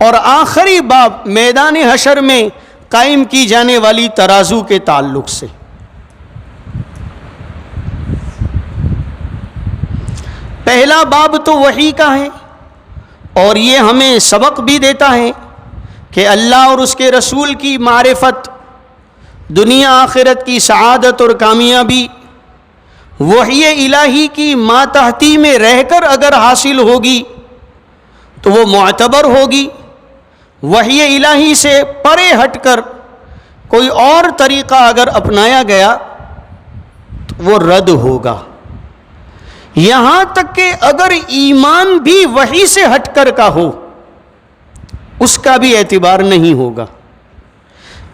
اور آخری باب میدان حشر میں قائم کی جانے والی ترازو کے تعلق سے. پہلا باب تو وحی کا ہے اور یہ ہمیں سبق بھی دیتا ہے کہ اللہ اور اس کے رسول کی معرفت، دنیا آخرت کی سعادت اور کامیابی وحی الہی کی ماتحتی میں رہ کر اگر حاصل ہوگی تو وہ معتبر ہوگی. وحی الہی سے پرے ہٹ کر کوئی اور طریقہ اگر اپنایا گیا تو وہ رد ہوگا. یہاں تک کہ اگر ایمان بھی وحی سے ہٹ کر کا ہو اس کا بھی اعتبار نہیں ہوگا.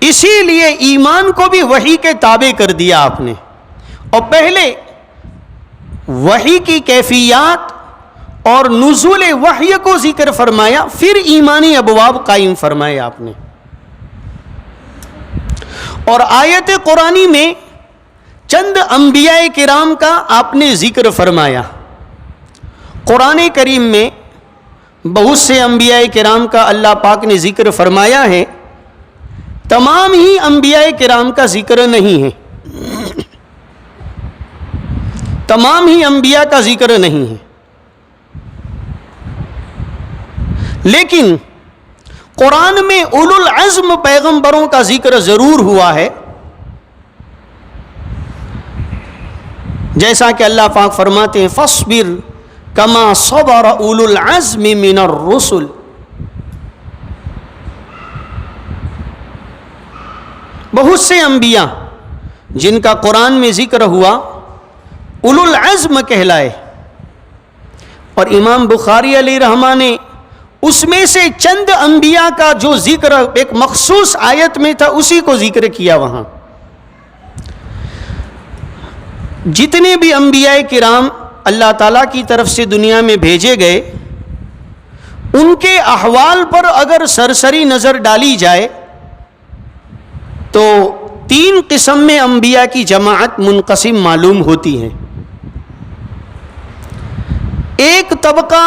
اسی لیے ایمان کو بھی وحی کے تابع کر دیا آپ نے، اور پہلے وحی کی کیفیات اور نزول وحی کو ذکر فرمایا، پھر ایمانی ابواب قائم فرمائے آپ نے. اور آیت قرآنی میں چند انبیاء کرام کا آپ نے ذکر فرمایا. قرآن کریم میں بہت سے انبیاء کرام کا اللہ پاک نے ذکر فرمایا ہے، تمام ہی انبیاء کرام کا ذکر نہیں ہے، تمام ہی انبیاء کا ذکر نہیں ہے. لیکن قرآن میں اولو العزم پیغمبروں کا ذکر ضرور ہوا ہے، جیسا کہ اللہ پاک فرماتے ہیں فاصبر کما صبر اولو العزم من الرسل. بہت سے انبیاء جن کا قرآن میں ذکر ہوا اولو العزم کہلائے، اور امام بخاری علیہ رحمہ نے اس میں سے چند انبیاء کا جو ذکر ایک مخصوص آیت میں تھا اسی کو ذکر کیا. وہاں جتنے بھی انبیاء کرام اللہ تعالیٰ کی طرف سے دنیا میں بھیجے گئے، ان کے احوال پر اگر سرسری نظر ڈالی جائے تو 3 قسم میں انبیاء کی جماعت منقسم معلوم ہوتی ہے. ایک طبقہ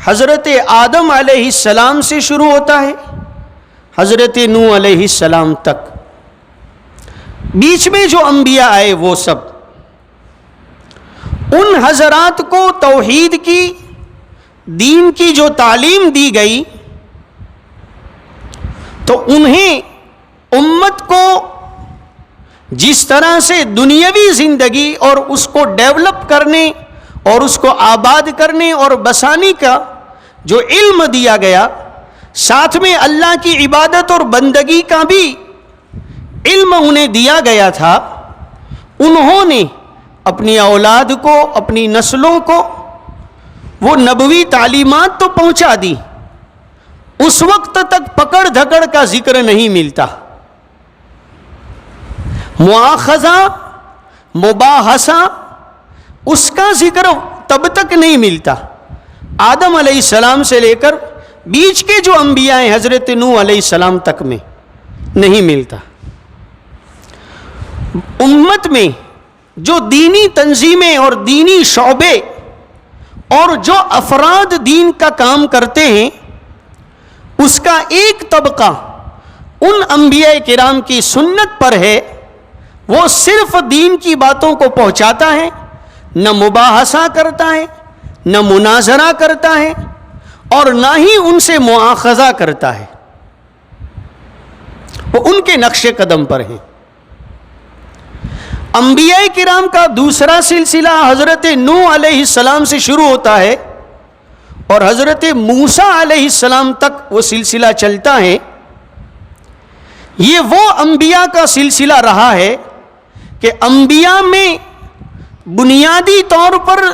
حضرت آدم علیہ السلام سے شروع ہوتا ہے حضرت نوح علیہ السلام تک. بیچ میں جو انبیاء آئے وہ سب ان حضرات کو توحید کی، دین کی جو تعلیم دی گئی تو انہیں امت کو جس طرح سے دنیاوی زندگی اور اس کو ڈیولپ کرنے اور اس کو آباد کرنے اور بسانے کا جو علم دیا گیا، ساتھ میں اللہ کی عبادت اور بندگی کا بھی علم انہیں دیا گیا تھا، انہوں نے اپنی اولاد کو، اپنی نسلوں کو وہ نبوی تعلیمات تو پہنچا دی. اس وقت تک پکڑ دھکڑ کا ذکر نہیں ملتا، مواخذہ، مباحثہ، اس کا ذکر تب تک نہیں ملتا. آدم علیہ السلام سے لے کر بیچ کے جو انبیاء ہیں حضرت نوح علیہ السلام تک میں نہیں ملتا. امت میں جو دینی تنظیمیں اور دینی شعبے اور جو افراد دین کا کام کرتے ہیں، اس کا ایک طبقہ ان انبیاء کرام کی سنت پر ہے، وہ صرف دین کی باتوں کو پہنچاتا ہے، نہ مباحثہ کرتا ہے، نہ مناظرہ کرتا ہے، اور نہ ہی ان سے مواخذہ کرتا ہے. وہ ان کے نقش قدم پر ہیں. انبیاء کرام کا دوسرا سلسلہ حضرت نوح علیہ السلام سے شروع ہوتا ہے اور حضرت موسیٰ علیہ السلام تک وہ سلسلہ چلتا ہے. یہ وہ انبیاء کا سلسلہ رہا ہے کہ انبیاء میں بنیادی طور پر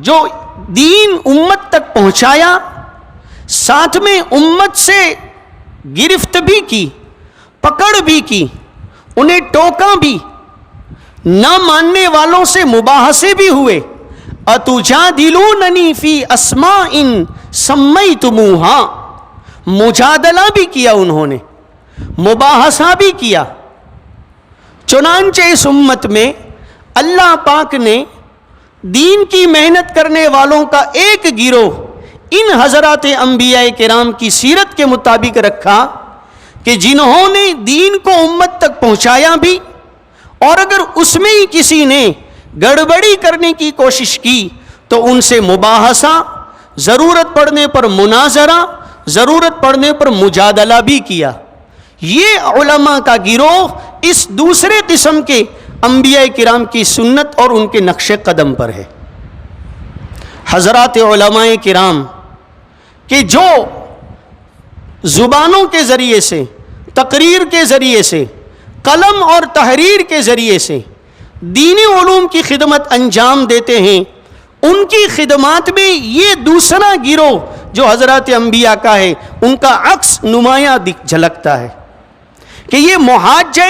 جو دین امت تک پہنچایا، ساتھ میں امت سے گرفت بھی کی، پکڑ بھی کی، انہیں ٹوکا بھی، نہ ماننے والوں سے مباحثے بھی ہوئے. اتجادلوننی فی اسماء سمیتموہا، مجادلہ بھی کیا، انہوں نے مباحثہ بھی کیا. چنانچہ اس امت میں اللہ پاک نے دین کی محنت کرنے والوں کا ایک گروہ ان حضرات انبیاء کرام کی سیرت کے مطابق رکھا کہ جنہوں نے دین کو امت تک پہنچایا بھی، اور اگر اس میں ہی کسی نے گڑبڑی کرنے کی کوشش کی تو ان سے مباحثہ، ضرورت پڑنے پر مناظرہ، ضرورت پڑنے پر مجادلہ بھی کیا. یہ علماء کا گروہ اس دوسرے قسم کے انبیاء کرام کی سنت اور ان کے نقش قدم پر ہے. حضرات علماء کرام کہ جو زبانوں کے ذریعے سے، تقریر کے ذریعے سے، قلم اور تحریر کے ذریعے سے دینی علوم کی خدمت انجام دیتے ہیں، ان کی خدمات میں یہ دوسرا گروہ جو حضرات انبیاء کا ہے ان کا عکس نمایاں جھلکتا ہے کہ یہ محاجہ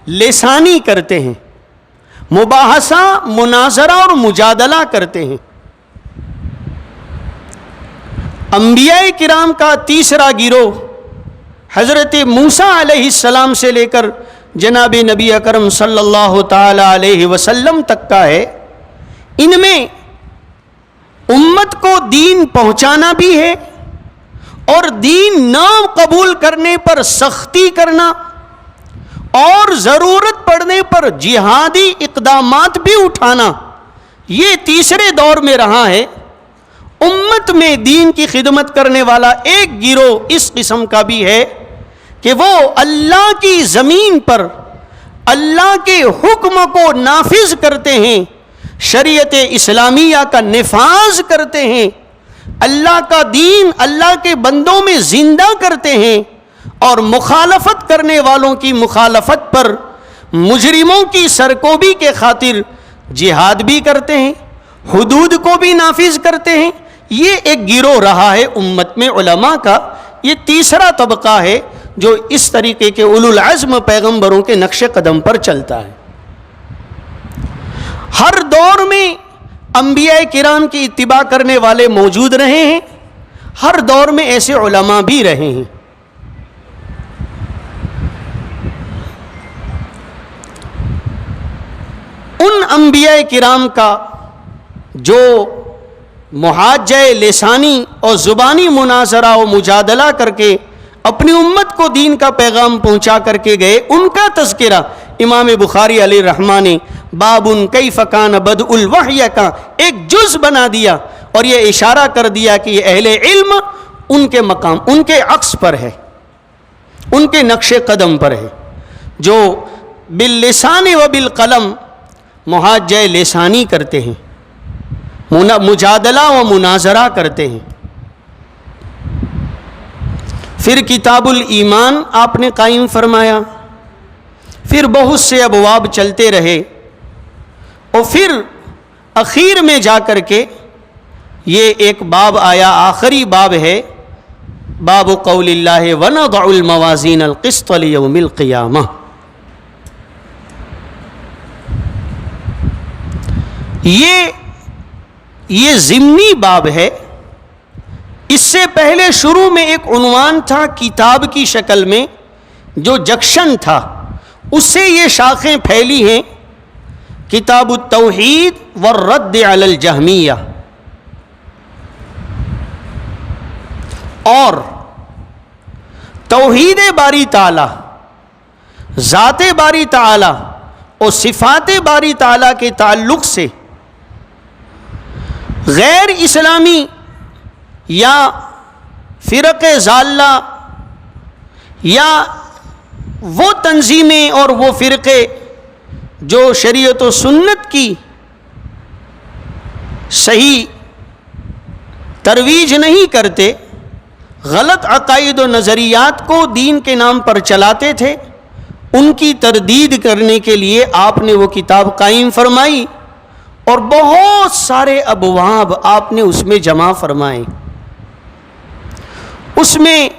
لسانی کرتے ہیں، مباحثہ، مناظرہ اور مجادلہ کرتے ہیں. انبیاء کرام کا تیسرا گروہ حضرت موسیٰ علیہ السلام سے لے کر جناب نبی اکرم صلی اللہ تعالی علیہ وسلم تک کا ہے. ان میں امت کو دین پہنچانا بھی ہے اور دین نہ قبول کرنے پر سختی کرنا اور ضرورت پڑنے پر جہادی اقدامات بھی اٹھانا. یہ تیسرے دور میں رہا ہے. امت میں دین کی خدمت کرنے والا ایک گروہ اس قسم کا بھی ہے کہ وہ اللہ کی زمین پر اللہ کے حکم کو نافذ کرتے ہیں، شریعت اسلامیہ کا نفاذ کرتے ہیں، اللہ کا دین اللہ کے بندوں میں زندہ کرتے ہیں، اور مخالفت کرنے والوں کی مخالفت پر مجرموں کی سرکوبی کے خاطر جہاد بھی کرتے ہیں، حدود کو بھی نافذ کرتے ہیں. یہ ایک گروہ رہا ہے امت میں علماء کا. یہ تیسرا طبقہ ہے جو اس طریقے کے اولو العزم پیغمبروں کے نقش قدم پر چلتا ہے. ہر دور میں انبیاء کرام کی اتباع کرنے والے موجود رہے ہیں، ہر دور میں ایسے علماء بھی رہے ہیں. ان انبیاء کرام کا جو محاجہ لسانی اور زبانی مناظرہ و مجادلہ کر کے اپنی امت کو دین کا پیغام پہنچا کر کے گئے، ان کا تذکرہ امام بخاری علیہ الرحمہ نے باب کیف کان بدء الوحی کا ایک جز بنا دیا اور یہ اشارہ کر دیا کہ یہ اہل علم ان کے مقام، ان کے عکس پر ہے، ان کے نقش قدم پر ہے، جو باللسان و بالقلم محاجہ لسانی کرتے ہیں، مجادلہ و مناظرہ کرتے ہیں. پھر کتاب الایمان آپ نے قائم فرمایا، پھر بہت سے ابواب چلتے رہے، اور پھر اخیر میں جا کر کے یہ ایک باب آیا، آخری باب ہے، باب قول اللہ وَنَضَعُ الْمَوَازِينَ الْقِسْطَ لِيَوْمِ الْقِيَامَةِ. یہ ضمنی باب ہے. اس سے پہلے شروع میں ایک عنوان تھا کتاب کی شکل میں جو جکشن تھا، اس سے یہ شاخیں پھیلی ہیں، کتاب التوحید والرد علی الجہمیہ. اور توحید باری تعالی، ذات باری تعالی اور صفات باری تعالی کے تعلق سے غیر اسلامی یا فرق ضالہ یا وہ تنظیمیں اور وہ فرقے جو شریعت و سنت کی صحیح ترویج نہیں کرتے، غلط عقائد و نظریات کو دین کے نام پر چلاتے تھے، ان کی تردید کرنے کے لیے آپ نے وہ کتاب قائم فرمائی اور بہت سارے ابواب آپ نے اس میں جمع فرمائے. اس میں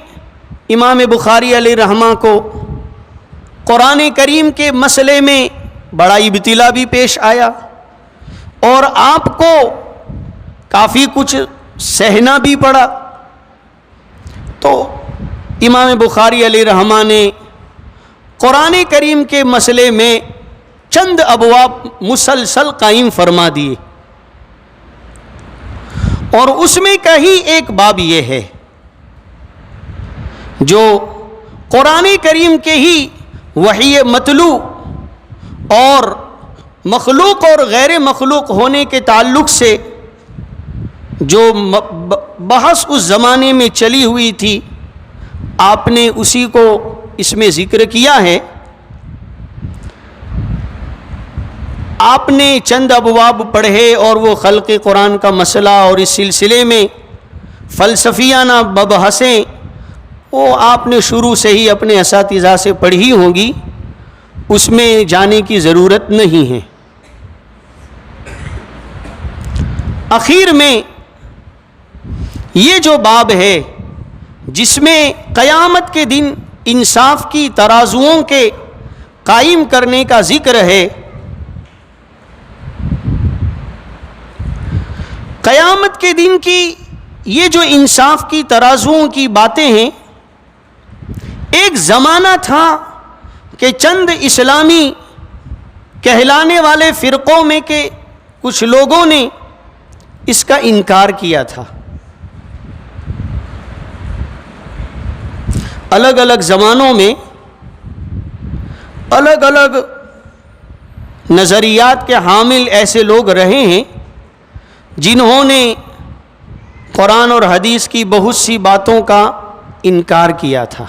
امام بخاری علیہ رحمہ کو قرآن کریم کے مسئلے میں بڑا ابتلا بھی پیش آیا اور آپ کو کافی کچھ سہنا بھی پڑا. تو امام بخاری علیہ رحمہ نے قرآن کریم کے مسئلے میں چند ابواب مسلسل قائم فرما دیے اور اس میں کا ہی ایک باب یہ ہے جو قرآن کریم کے ہی وحی مطلوع اور مخلوق اور غیر مخلوق ہونے کے تعلق سے جو بحث اس زمانے میں چلی ہوئی تھی آپ نے اسی کو اس میں ذکر کیا ہے. آپ نے چند ابواب پڑھے اور وہ خلق قرآن کا مسئلہ اور اس سلسلے میں فلسفیانہ بحثیں وہ آپ نے شروع سے ہی اپنے اساتذہ سے پڑھی ہوں گی, اس میں جانے کی ضرورت نہیں ہے. آخر میں یہ جو باب ہے جس میں قیامت کے دن انصاف کی ترازوؤں کے قائم کرنے کا ذکر ہے, قیامت کے دن کی یہ جو انصاف کی ترازوؤں کی باتیں ہیں, ایک زمانہ تھا کہ چند اسلامی کہلانے والے فرقوں میں کے کچھ لوگوں نے اس کا انکار کیا تھا. الگ الگ زمانوں میں الگ الگ نظریات کے حامل ایسے لوگ رہے ہیں جنہوں نے قرآن اور حدیث کی بہت سی باتوں کا انکار کیا تھا.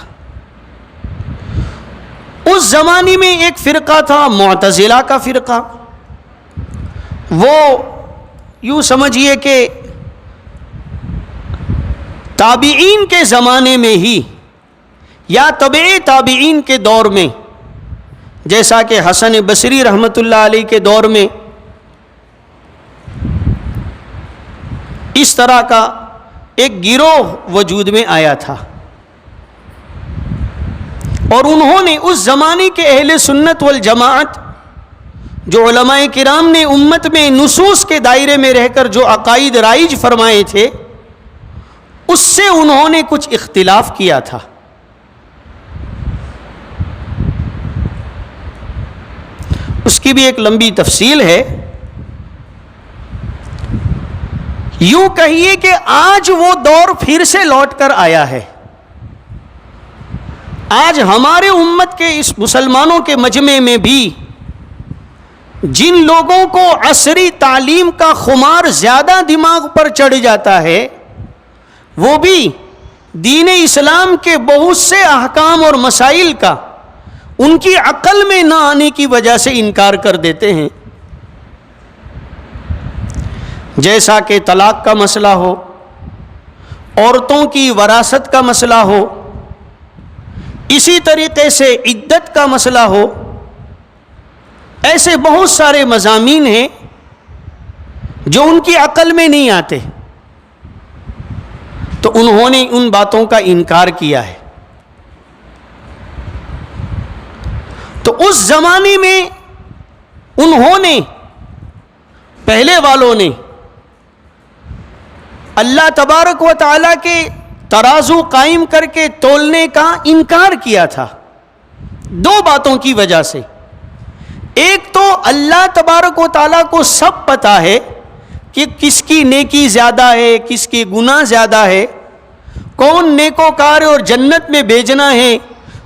اس زمانے میں ایک فرقہ تھا معتزلہ کا فرقہ. وہ یوں سمجھیے کہ تابعین کے زمانے میں ہی یا تبع تابعین کے دور میں, جیسا کہ حسن بصری رحمۃ اللہ علیہ کے دور میں اس طرح کا ایک گروہ وجود میں آیا تھا, اور انہوں نے اس زمانے کے اہل سنت والجماعت جو علماء کرام نے امت میں نصوص کے دائرے میں رہ کر جو عقائد رائج فرمائے تھے اس سے انہوں نے کچھ اختلاف کیا تھا. اس کی بھی ایک لمبی تفصیل ہے. یوں کہیے کہ آج وہ دور پھر سے لوٹ کر آیا ہے. آج ہمارے امت کے اس مسلمانوں کے مجمع میں بھی جن لوگوں کو عصری تعلیم کا خمار زیادہ دماغ پر چڑھ جاتا ہے وہ بھی دین اسلام کے بہت سے احکام اور مسائل کا ان کی عقل میں نہ آنے کی وجہ سے انکار کر دیتے ہیں. جیسا کہ طلاق کا مسئلہ ہو, عورتوں کی وراثت کا مسئلہ ہو, اسی طریقے سے عدت کا مسئلہ ہو, ایسے بہت سارے مضامین ہیں جو ان کی عقل میں نہیں آتے, تو انہوں نے ان باتوں کا انکار کیا ہے. تو اس زمانے میں انہوں نے, پہلے والوں نے اللہ تبارک و تعالیٰ کے ترازو قائم کر کے تولنے کا انکار کیا تھا دو باتوں کی وجہ سے. ایک تو اللہ تبارک و تعالیٰ کو سب پتہ ہے کہ کس کی نیکی زیادہ ہے, کس کی گناہ زیادہ ہے, کون نیکوکار اور جنت میں بھیجنا ہے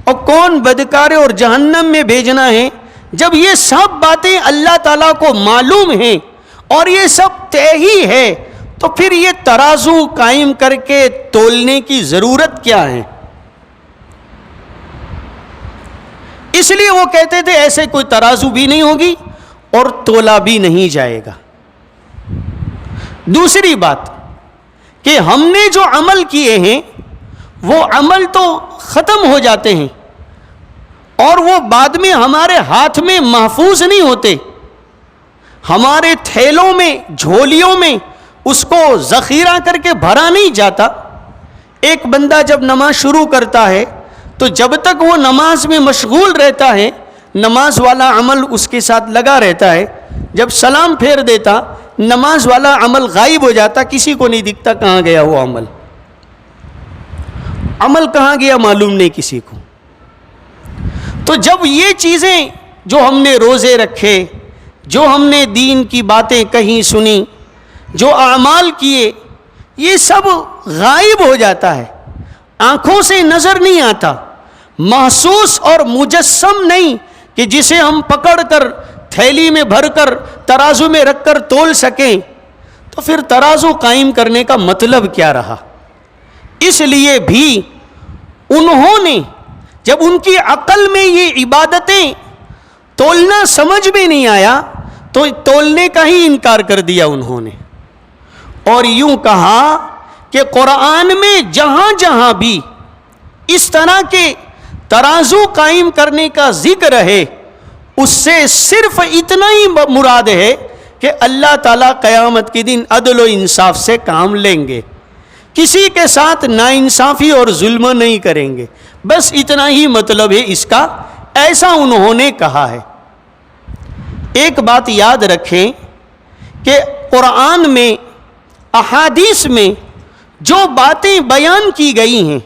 اور کون بدکار اور جہنم میں بھیجنا ہے. جب یہ سب باتیں اللہ تعالیٰ کو معلوم ہیں اور یہ سب طے ہی ہے تو پھر یہ ترازو قائم کر کے تولنے کی ضرورت کیا ہے؟ اس لیے وہ کہتے تھے ایسے کوئی ترازو بھی نہیں ہوگی اور تولا بھی نہیں جائے گا. دوسری بات کہ ہم نے جو عمل کیے ہیں وہ عمل تو ختم ہو جاتے ہیں اور وہ بعد میں ہمارے ہاتھ میں محفوظ نہیں ہوتے، ہمارے تھیلوں میں، جھولیوں میں اس کو ذخیرہ کر کے بھرا نہیں جاتا۔ ایک بندہ جب نماز شروع کرتا ہے تو جب تک وہ نماز میں مشغول رہتا ہے نماز والا عمل اس کے ساتھ لگا رہتا ہے، جب سلام پھیر دیتا نماز والا عمل غائب ہو جاتا، کسی کو نہیں دکھتا کہاں گیا وہ عمل کہاں گیا معلوم نہیں کسی کو۔ تو جب یہ چیزیں جو ہم نے روزے رکھے، جو ہم نے دین کی باتیں کہیں سنی، جو اعمال کیے، یہ سب غائب ہو جاتا ہے، آنکھوں سے نظر نہیں آتا، محسوس اور مجسم نہیں کہ جسے ہم پکڑ کر تھیلی میں بھر کر ترازو میں رکھ کر تول سکیں، تو پھر ترازو قائم کرنے کا مطلب کیا رہا؟ اس لیے بھی انہوں نے جب ان کی عقل میں یہ عبادتیں تولنا سمجھ میں نہیں آیا تو تولنے کا ہی انکار کر دیا انہوں نے، اور یوں کہا کہ قرآن میں جہاں جہاں بھی اس طرح کے ترازو قائم کرنے کا ذکر ہے اس سے صرف اتنا ہی مراد ہے کہ اللہ تعالیٰ قیامت کے دن عدل و انصاف سے کام لیں گے، کسی کے ساتھ ناانصافی اور ظلم نہیں کریں گے، بس اتنا ہی مطلب ہے اس کا، ایسا انہوں نے کہا ہے۔ ایک بات یاد رکھیں کہ قرآن میں، احادیث میں جو باتیں بیان کی گئی ہیں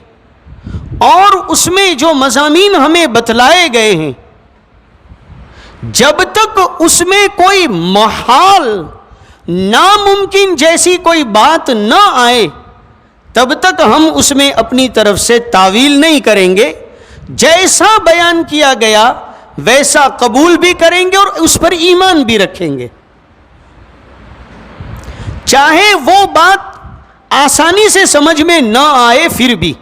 اور اس میں جو مضامین ہمیں بتلائے گئے ہیں، جب تک اس میں کوئی محال، ناممکن جیسی کوئی بات نہ آئے تب تک ہم اس میں اپنی طرف سے تعویل نہیں کریں گے، جیسا بیان کیا گیا ویسا قبول بھی کریں گے اور اس پر ایمان بھی رکھیں گے، چاہے وہ بات آسانی سے سمجھ میں نہ آئے پھر بھی۔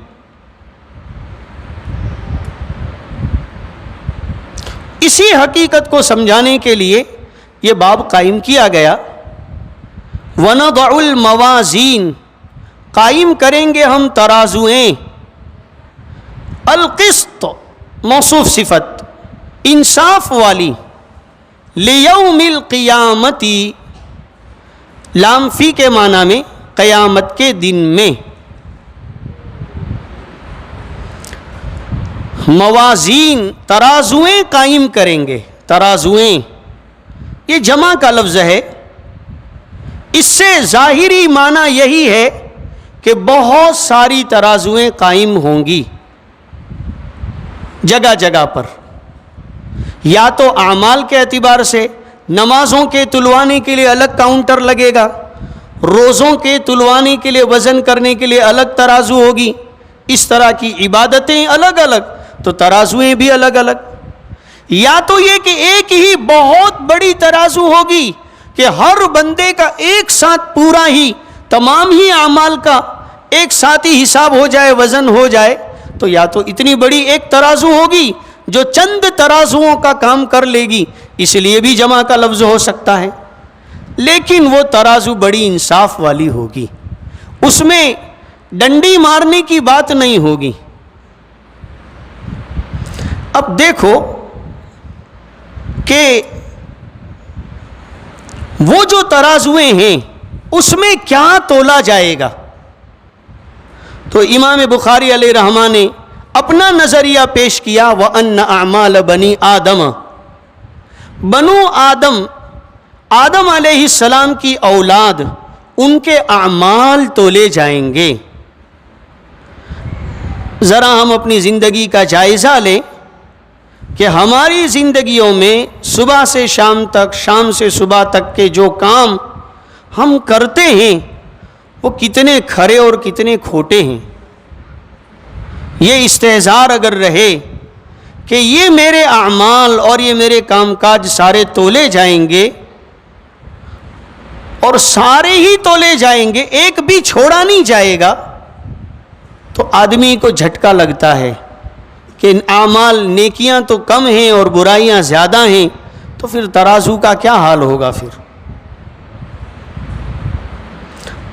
اسی حقیقت کو سمجھانے کے لیے یہ باب قائم کیا گیا، وَنَضَعُ الْمَوَازِينَ، قائم کریں گے ہم ترازویں، القسط موصوف صفت، انصاف والی، لیوم القیامت، لام فی کے معنی میں قیامت کے دن میں، موازین ترازویں قائم کریں گے، ترازویں یہ جمع کا لفظ ہے، اس سے ظاہری معنی یہی ہے کہ بہت ساری ترازویں قائم ہوں گی جگہ جگہ پر، یا تو اعمال کے اعتبار سے، نمازوں کے تلوانے کے لیے الگ کاؤنٹر لگے گا، روزوں کے تلوانے کے لیے وزن کرنے کے لیے الگ ترازو ہوگی، اس طرح کی عبادتیں الگ الگ تو ترازویں بھی الگ الگ، یا تو یہ کہ ایک ہی بہت بڑی ترازو ہوگی کہ ہر بندے کا ایک ساتھ پورا ہی تمام ہی اعمال کا ایک ساتھ ہی حساب ہو جائے، وزن ہو جائے، تو یا تو اتنی بڑی ایک ترازو ہوگی جو چند ترازوؤں کا کام کر لے گی، اس لیے بھی جمع کا لفظ ہو سکتا ہے، لیکن وہ ترازو بڑی انصاف والی ہوگی، اس میں ڈنڈی مارنے کی بات نہیں ہوگی۔ اب دیکھو کہ وہ جو ترازویں ہیں اس میں کیا تولا جائے گا، تو امام بخاری علیہ رحمہ نے اپنا نظریہ پیش کیا، وَأَنَّ أَعْمَالَ بَنِي آدَمَ، بنو آدم، آدم علیہ السلام کی اولاد، ان کے اعمال تولے جائیں گے۔ ذرا ہم اپنی زندگی کا جائزہ لیں کہ ہماری زندگیوں میں صبح سے شام تک، شام سے صبح تک کے جو کام ہم کرتے ہیں وہ کتنے کھرے اور کتنے کھوٹے ہیں۔ یہ استحضار اگر رہے کہ یہ میرے اعمال اور یہ میرے کام کاج سارے تولے جائیں گے اور سارے ہی تولے جائیں گے، ایک بھی چھوڑا نہیں جائے گا، تو آدمی کو جھٹکا لگتا ہے کہ اعمال، نیکیاں تو کم ہیں اور برائیاں زیادہ ہیں، تو پھر ترازو کا کیا حال ہوگا؟ پھر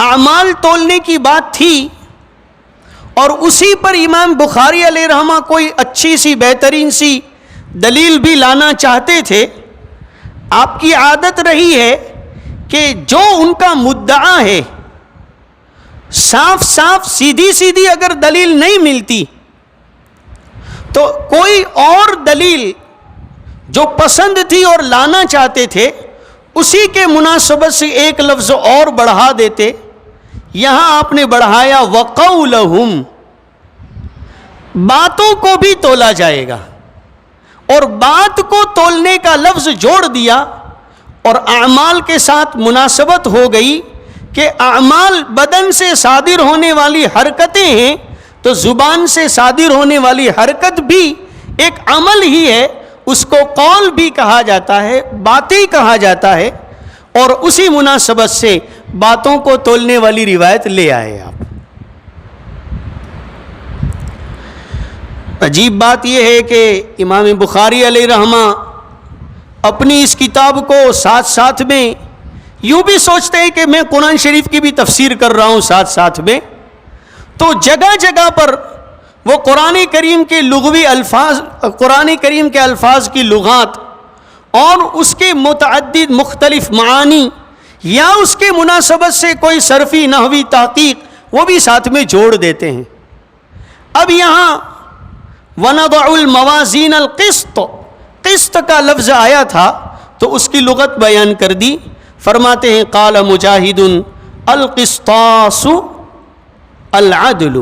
اعمال تولنے کی بات تھی اور اسی پر امام بخاری علیہ رحمہ کوئی اچھی سی بہترین سی دلیل بھی لانا چاہتے تھے، آپ کی عادت رہی ہے کہ جو ان کا مدعا ہے صاف صاف سیدھی سیدھی اگر دلیل نہیں ملتی تو کوئی اور دلیل جو پسند تھی اور لانا چاہتے تھے اسی کے مناسبت سے ایک لفظ اور بڑھا دیتے. یہاں آپ نے بڑھایا وَقَوْلَهُمْ، باتوں کو بھی تولا جائے گا، اور بات کو تولنے کا لفظ جوڑ دیا اور اعمال کے ساتھ مناسبت ہو گئی کہ اعمال بدن سے صادر ہونے والی حرکتیں ہیں تو زبان سے صادر ہونے والی حرکت بھی ایک عمل ہی ہے، اس کو قول بھی کہا جاتا ہے، باتیں کہا جاتا ہے، اور اسی مناسبت سے باتوں کو تولنے والی روایت لے آئے آپ. عجیب بات یہ ہے کہ امام بخاری علیہ رحمہ اپنی اس کتاب کو ساتھ ساتھ میں یوں بھی سوچتے ہیں کہ میں قرآن شریف کی بھی تفسیر کر رہا ہوں ساتھ ساتھ میں، تو جگہ جگہ پر وہ قرآن کریم کے لغوی الفاظ، قرآن کریم کے الفاظ کی لغات اور اس کے متعدد مختلف معانی یا اس کے مناسبت سے کوئی صرفی نحوی تحقیق وہ بھی ساتھ میں جوڑ دیتے ہیں. اب یہاں وَنَضَعُ الْمَوَازِينَ الْقِسْطَ، قسط کا لفظ آیا تھا تو اس کی لغت بیان کر دی. فرماتے ہیں قال مجاہد القسطاس العدل،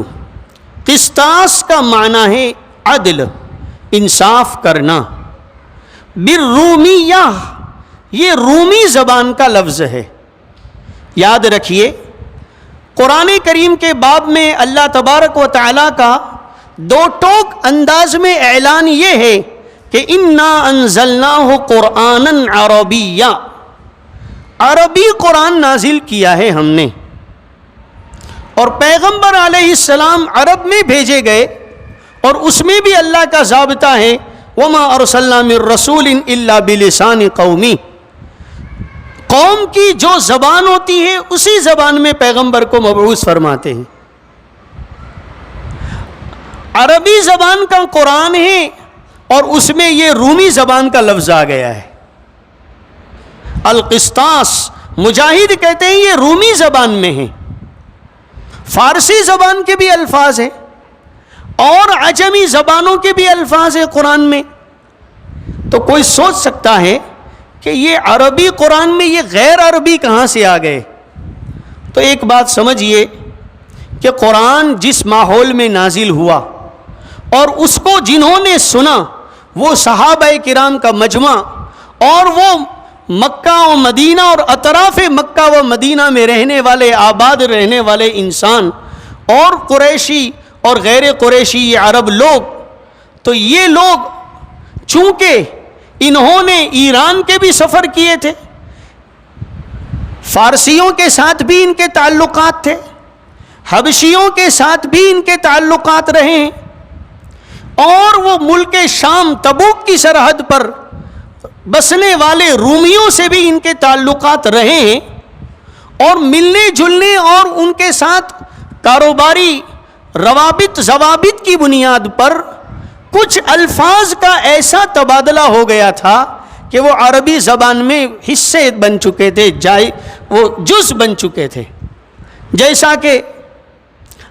قسطاس کا معنی ہے عدل، انصاف کرنا. بالرومیہ، یہ رومی زبان کا لفظ ہے. یاد رکھیے قرآن کریم کے باب میں اللہ تبارک و تعالیٰ کا دو ٹوک انداز میں اعلان یہ ہے کہ انا انزلناہ قرآنا عربیا، عربی قرآن نازل کیا ہے ہم نے، اور پیغمبر علیہ السلام عرب میں بھیجے گئے، اور اس میں بھی اللہ کا ضابطہ ہے وما ارسلنا من رسول الا بلسان قومی، قوم کی جو زبان ہوتی ہے اسی زبان میں پیغمبر کو مبعوث فرماتے ہیں. عربی زبان کا قرآن ہے اور اس میں یہ رومی زبان کا لفظ آ گیا ہے. القسطاس، مجاہد کہتے ہیں یہ رومی زبان میں ہے، فارسی زبان کے بھی الفاظ ہیں اور عجمی زبانوں کے بھی الفاظ ہیں قرآن میں. تو کوئی سوچ سکتا ہے کہ یہ عربی قرآن میں یہ غیر عربی کہاں سے آ گئے؟ تو ایک بات سمجھیے کہ قرآن جس ماحول میں نازل ہوا اور اس کو جنہوں نے سنا وہ صحابہ کرام کا مجمع اور وہ مکہ و مدینہ اور اطراف مکہ و مدینہ میں رہنے والے آباد رہنے والے انسان اور قریشی اور غیر قریشی یہ عرب لوگ، تو یہ لوگ چونکہ انہوں نے ایران کے بھی سفر کیے تھے، فارسیوں کے ساتھ بھی ان کے تعلقات تھے، حبشیوں کے ساتھ بھی ان کے تعلقات رہے ہیں، اور وہ ملک شام تبوک کی سرحد پر بسنے والے رومیوں سے بھی ان کے تعلقات رہے ہیں، اور ملنے جلنے اور ان کے ساتھ کاروباری روابط ضوابط کی بنیاد پر کچھ الفاظ کا ایسا تبادلہ ہو گیا تھا کہ وہ عربی زبان میں حصے بن چکے تھے، وہ جز بن چکے تھے. جیسا کہ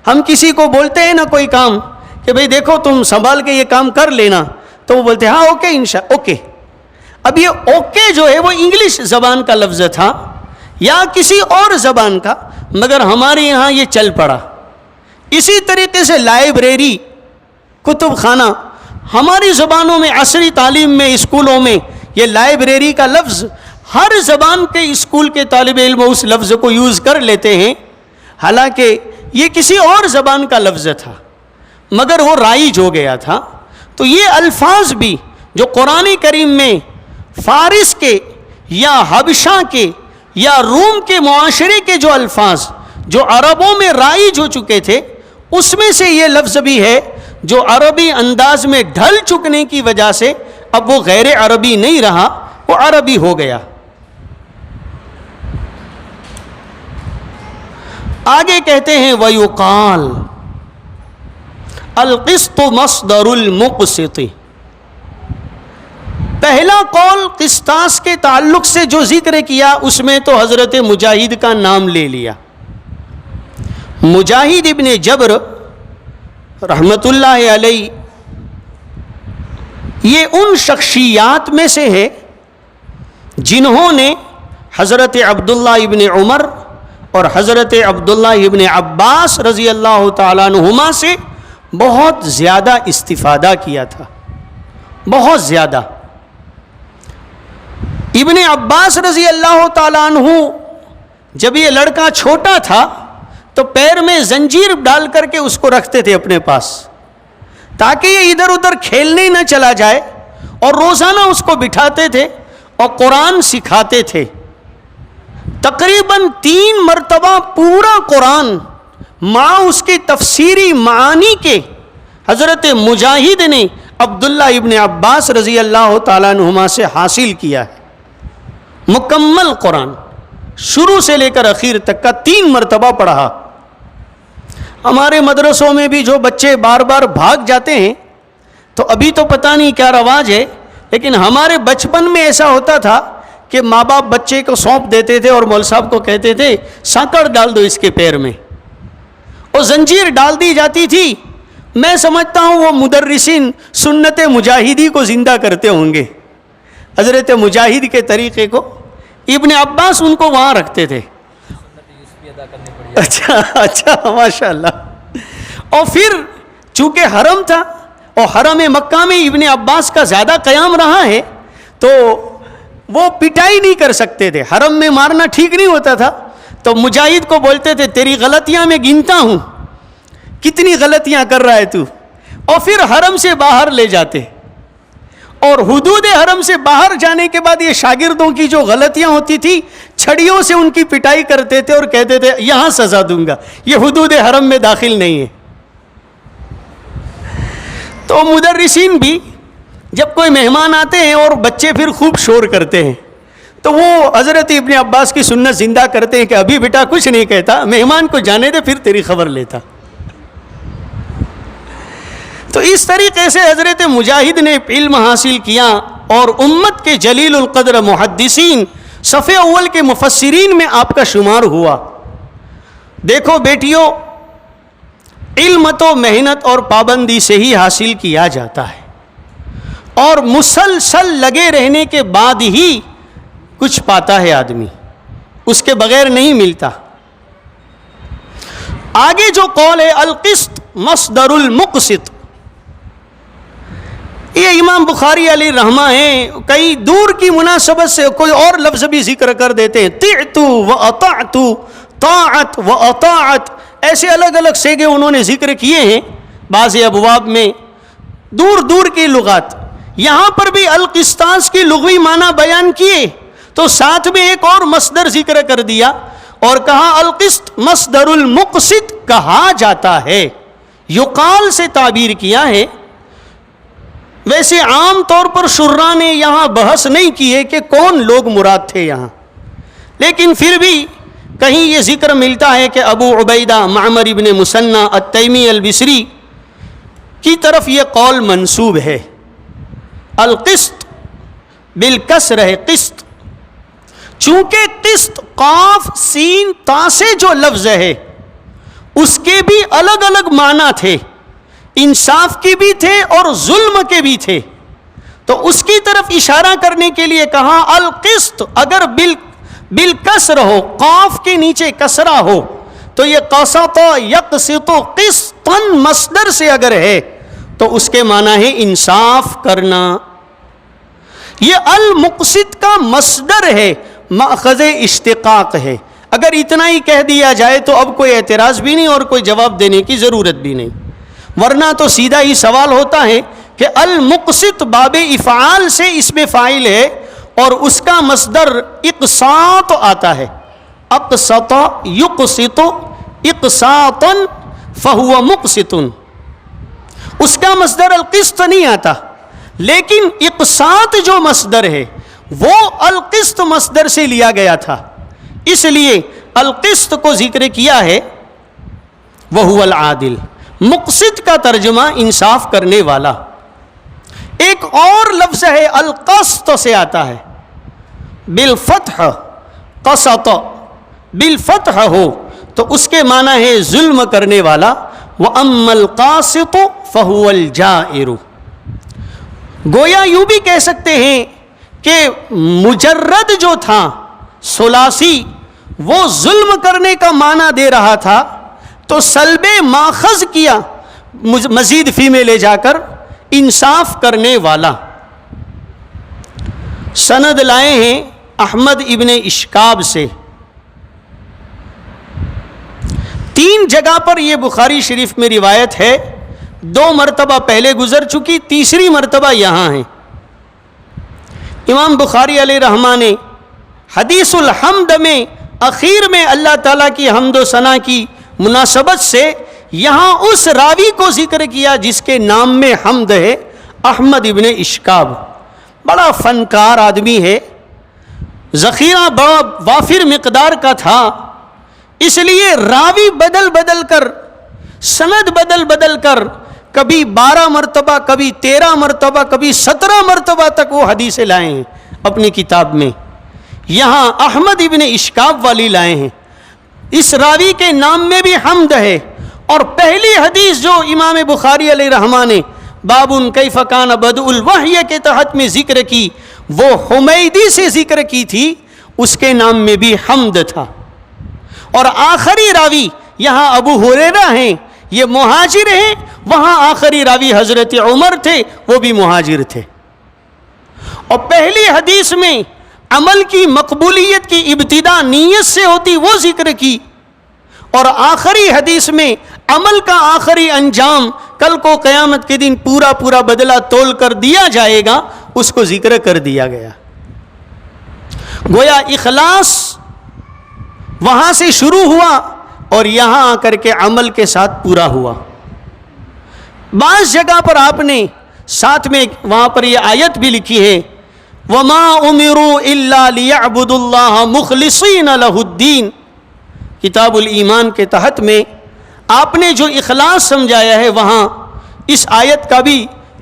ہم کسی کو بولتے ہیں نا کوئی کام کہ بھئی دیکھو تم سنبھال کے یہ کام کر لینا، تو وہ بولتے ہیں ہاں اوکے اوکے. اب یہ اوکے جو ہے وہ انگلش زبان کا لفظ تھا یا کسی اور زبان کا، مگر ہمارے یہاں یہ چل پڑا. اسی طریقے سے لائبریری، کتب خانہ، ہماری زبانوں میں عصری تعلیم میں اسکولوں میں یہ لائبریری کا لفظ ہر زبان کے اسکول کے طالب علم اس لفظ کو یوز کر لیتے ہیں، حالانکہ یہ کسی اور زبان کا لفظ تھا مگر وہ رائج ہو گیا تھا. تو یہ الفاظ بھی جو قرآن کریم میں فارس کے یا حبشہ کے یا روم کے معاشرے کے جو الفاظ جو عربوں میں رائج ہو چکے تھے، اس میں سے یہ لفظ بھی ہے جو عربی انداز میں ڈھل چکنے کی وجہ سے اب وہ غیر عربی نہیں رہا، وہ عربی ہو گیا. آگے کہتے ہیں وَيُقَالُ الْقِسْطُ مَصْدَرُ الْمُقْسِطِ، پہلا قول قسطاس کے تعلق سے جو ذکر کیا اس میں تو حضرت مجاہد کا نام لے لیا. مجاہد ابن جبر رحمت اللہ علیہ یہ ان شخصیات میں سے ہے جنہوں نے حضرت عبداللہ ابن عمر اور حضرت عبداللہ ابن عباس رضی اللہ تعالیٰ عنہما سے بہت زیادہ استفادہ کیا تھا، بہت زیادہ. ابن عباس رضی اللہ تعالیٰ عنہ جب یہ لڑکا چھوٹا تھا تو پیر میں زنجیر ڈال کر کے اس کو رکھتے تھے اپنے پاس تاکہ یہ ادھر ادھر کھیلنے نہ چلا جائے، اور روزانہ اس کو بٹھاتے تھے اور قرآن سکھاتے تھے. تقریباً 3 مرتبہ پورا قرآن مع اس کے تفسیری معانی کے حضرت مجاہد نے عبداللہ ابن عباس رضی اللہ تعالیٰ عنہما سے حاصل کیا ہے. مکمل قرآن شروع سے لے کر اخیر تک کا 3 مرتبہ پڑھا. ہمارے مدرسوں میں بھی جو بچے بار بار بھاگ جاتے ہیں تو ابھی تو پتہ نہیں کیا رواج ہے، لیکن ہمارے بچپن میں ایسا ہوتا تھا کہ ماں باپ بچے کو سونپ دیتے تھے اور مول صاحب کو کہتے تھے سانکڑ ڈال دو اس کے پیر میں، اور زنجیر ڈال دی جاتی تھی. میں سمجھتا ہوں وہ مدرسین سنت مجاہدی کو زندہ کرتے ہوں گے. حضرت مجاہد کے طریقے کو ابن عباس ان کو وہاں رکھتے تھے. اچھا ماشاء اللہ. اور پھر چونکہ حرم تھا اور حرم مکہ میں ابن عباس کا زیادہ قیام رہا ہے تو وہ پٹائی نہیں کر سکتے تھے، حرم میں مارنا ٹھیک نہیں ہوتا تھا. تو مجاہد کو بولتے تھے تیری غلطیاں میں گنتا ہوں، کتنی غلطیاں کر رہا ہے تو، اور پھر حرم سے باہر لے جاتے. اور حدود حرم سے باہر جانے کے بعد یہ شاگردوں کی جو غلطیاں ہوتی تھی چھڑیوں سے ان کی پٹائی کرتے تھے اور کہتے تھے یہاں سزا دوں گا، یہ حدود حرم میں داخل نہیں ہے. تو مدرسین بھی جب کوئی مہمان آتے ہیں اور بچے پھر خوب شور کرتے ہیں تو وہ حضرت ابن عباس کی سنت زندہ کرتے ہیں کہ ابھی بیٹا کچھ نہیں کہتا، مہمان کو جانے دے پھر تیری خبر لیتا. تو اس طریقے سے حضرت مجاہد نے علم حاصل کیا اور امت کے جلیل القدر محدثین صف اول کے مفسرین میں آپ کا شمار ہوا. دیکھو بیٹیوں، علم تو محنت اور پابندی سے ہی حاصل کیا جاتا ہے، اور مسلسل لگے رہنے کے بعد ہی کچھ پاتا ہے آدمی، اس کے بغیر نہیں ملتا. آگے جو قول ہے القسط مصدر المقسط، یہ امام بخاری علیہ رحمہ ہیں، کئی دور کی مناسبت سے کوئی اور لفظ بھی ذکر کر دیتے ہیں، طعت و اطعت، طاعت و اطاعت، ایسے الگ الگ سیگے انہوں نے ذکر کیے ہیں بعض ابواب میں، دور دور کی لغات. یہاں پر بھی القسطاس کی لغوی معنی بیان کیے تو ساتھ میں ایک اور مصدر ذکر کر دیا اور کہا القسط مصدر المقسط کہا جاتا ہے، یقال سے تعبیر کیا ہے. ویسے عام طور پر شراح نے یہاں بحث نہیں کی ہے کہ کون لوگ مراد تھے یہاں، لیکن پھر بھی کہیں یہ ذکر ملتا ہے کہ ابو عبیدہ معمر ابن مثنى التیمی البصری کی طرف یہ قول منسوب ہے. القسط بالکسر ہے قسط، چونکہ قسط قاف سین تا سے جو لفظ ہے اس کے بھی الگ الگ معنی تھے، انصاف کی بھی تھے اور ظلم کے بھی تھے. تو اس کی طرف اشارہ کرنے کے لیے کہا القسط اگر بالکسر ہو، قاف کے نیچے کسرہ ہو تو یہ قسط یقسط قسطا مصدر سے اگر ہے تو اس کے معنی ہے انصاف کرنا. یہ المقسط کا مصدر ہے، ماخذ اشتقاق ہے. اگر اتنا ہی کہہ دیا جائے تو اب کوئی اعتراض بھی نہیں اور کوئی جواب دینے کی ضرورت بھی نہیں، ورنہ تو سیدھا ہی سوال ہوتا ہے کہ المقسط باب افعال سے اسم فاعل ہے اور اس کا مصدر اقساط آتا ہے، اقسط یقسط اقساطا فہو مقسط. اس کا مصدر القسط نہیں آتا، لیکن اقساط جو مصدر ہے وہ القسط مصدر سے لیا گیا تھا، اس لیے القسط کو ذکر کیا ہے. وہو العادل، مقسط کا ترجمہ انصاف کرنے والا. ایک اور لفظ ہے القسط سے آتا ہے، بالفتح، قسط بالفتح ہو تو اس کے معنی ہے ظلم کرنے والا، وَأَمَّا الْقَاسِطُ فَهُوَ الْجَائِرُ۔ گویا یوں بھی کہہ سکتے ہیں کہ مجرد جو تھا ثلاثی وہ ظلم کرنے کا معنی دے رہا تھا، تو سلب ماخذ کیا مزید فی میں لے جا کر انصاف کرنے والا۔ سند لائے ہیں احمد ابن اشکاب سے، 3 جگہ پر یہ بخاری شریف میں روایت ہے، 2 مرتبہ پہلے گزر چکی، تیسری مرتبہ یہاں ہے۔ امام بخاری علیہ رحمہ نے حدیث الحمد میں اخیر میں اللہ تعالیٰ کی حمد و ثنا کی مناسبت سے یہاں اس راوی کو ذکر کیا جس کے نام میں حمد ہے، احمد ابن اشکاب۔ بڑا فنکار آدمی ہے، ذخیرہ بڑا وافر مقدار کا تھا، اس لیے راوی بدل بدل کر، سند بدل بدل کر، کبھی 12 مرتبہ، کبھی 13 مرتبہ، کبھی 17 مرتبہ تک وہ حدیثیں لائے ہیں اپنی کتاب میں۔ یہاں احمد ابن اشکاب والی لائے ہیں، اس راوی کے نام میں بھی حمد ہے، اور پہلی حدیث جو امام بخاری علیہ رحمہ نے باب کیف کان بدء الوحی کے تحت میں ذکر کی، وہ حمیدی سے ذکر کی تھی، اس کے نام میں بھی حمد تھا۔ اور آخری راوی یہاں ابو ہریرہ ہیں، یہ مہاجر ہیں، وہاں آخری راوی حضرت عمر تھے، وہ بھی مہاجر تھے۔ اور پہلی حدیث میں عمل کی مقبولیت کی ابتدا نیت سے ہوتی، وہ ذکر کی، اور آخری حدیث میں عمل کا آخری انجام کل کو قیامت کے دن پورا پورا بدلہ تول کر دیا جائے گا، اس کو ذکر کر دیا گیا۔ گویا اخلاص وہاں سے شروع ہوا اور یہاں آ کر کے عمل کے ساتھ پورا ہوا۔ بعض جگہ پر آپ نے ساتھ میں وہاں پر یہ آیت بھی لکھی ہے، وَمَا أُمِرُوا إِلَّا لِيَعْبُدُوا اللَّهَ مُخْلِصِينَ لَهُ الدِّينَ۔ کتاب الایمان کے تحت میں آپ نے جو اخلاص سمجھایا ہے، وہاں اس آیت کا بھی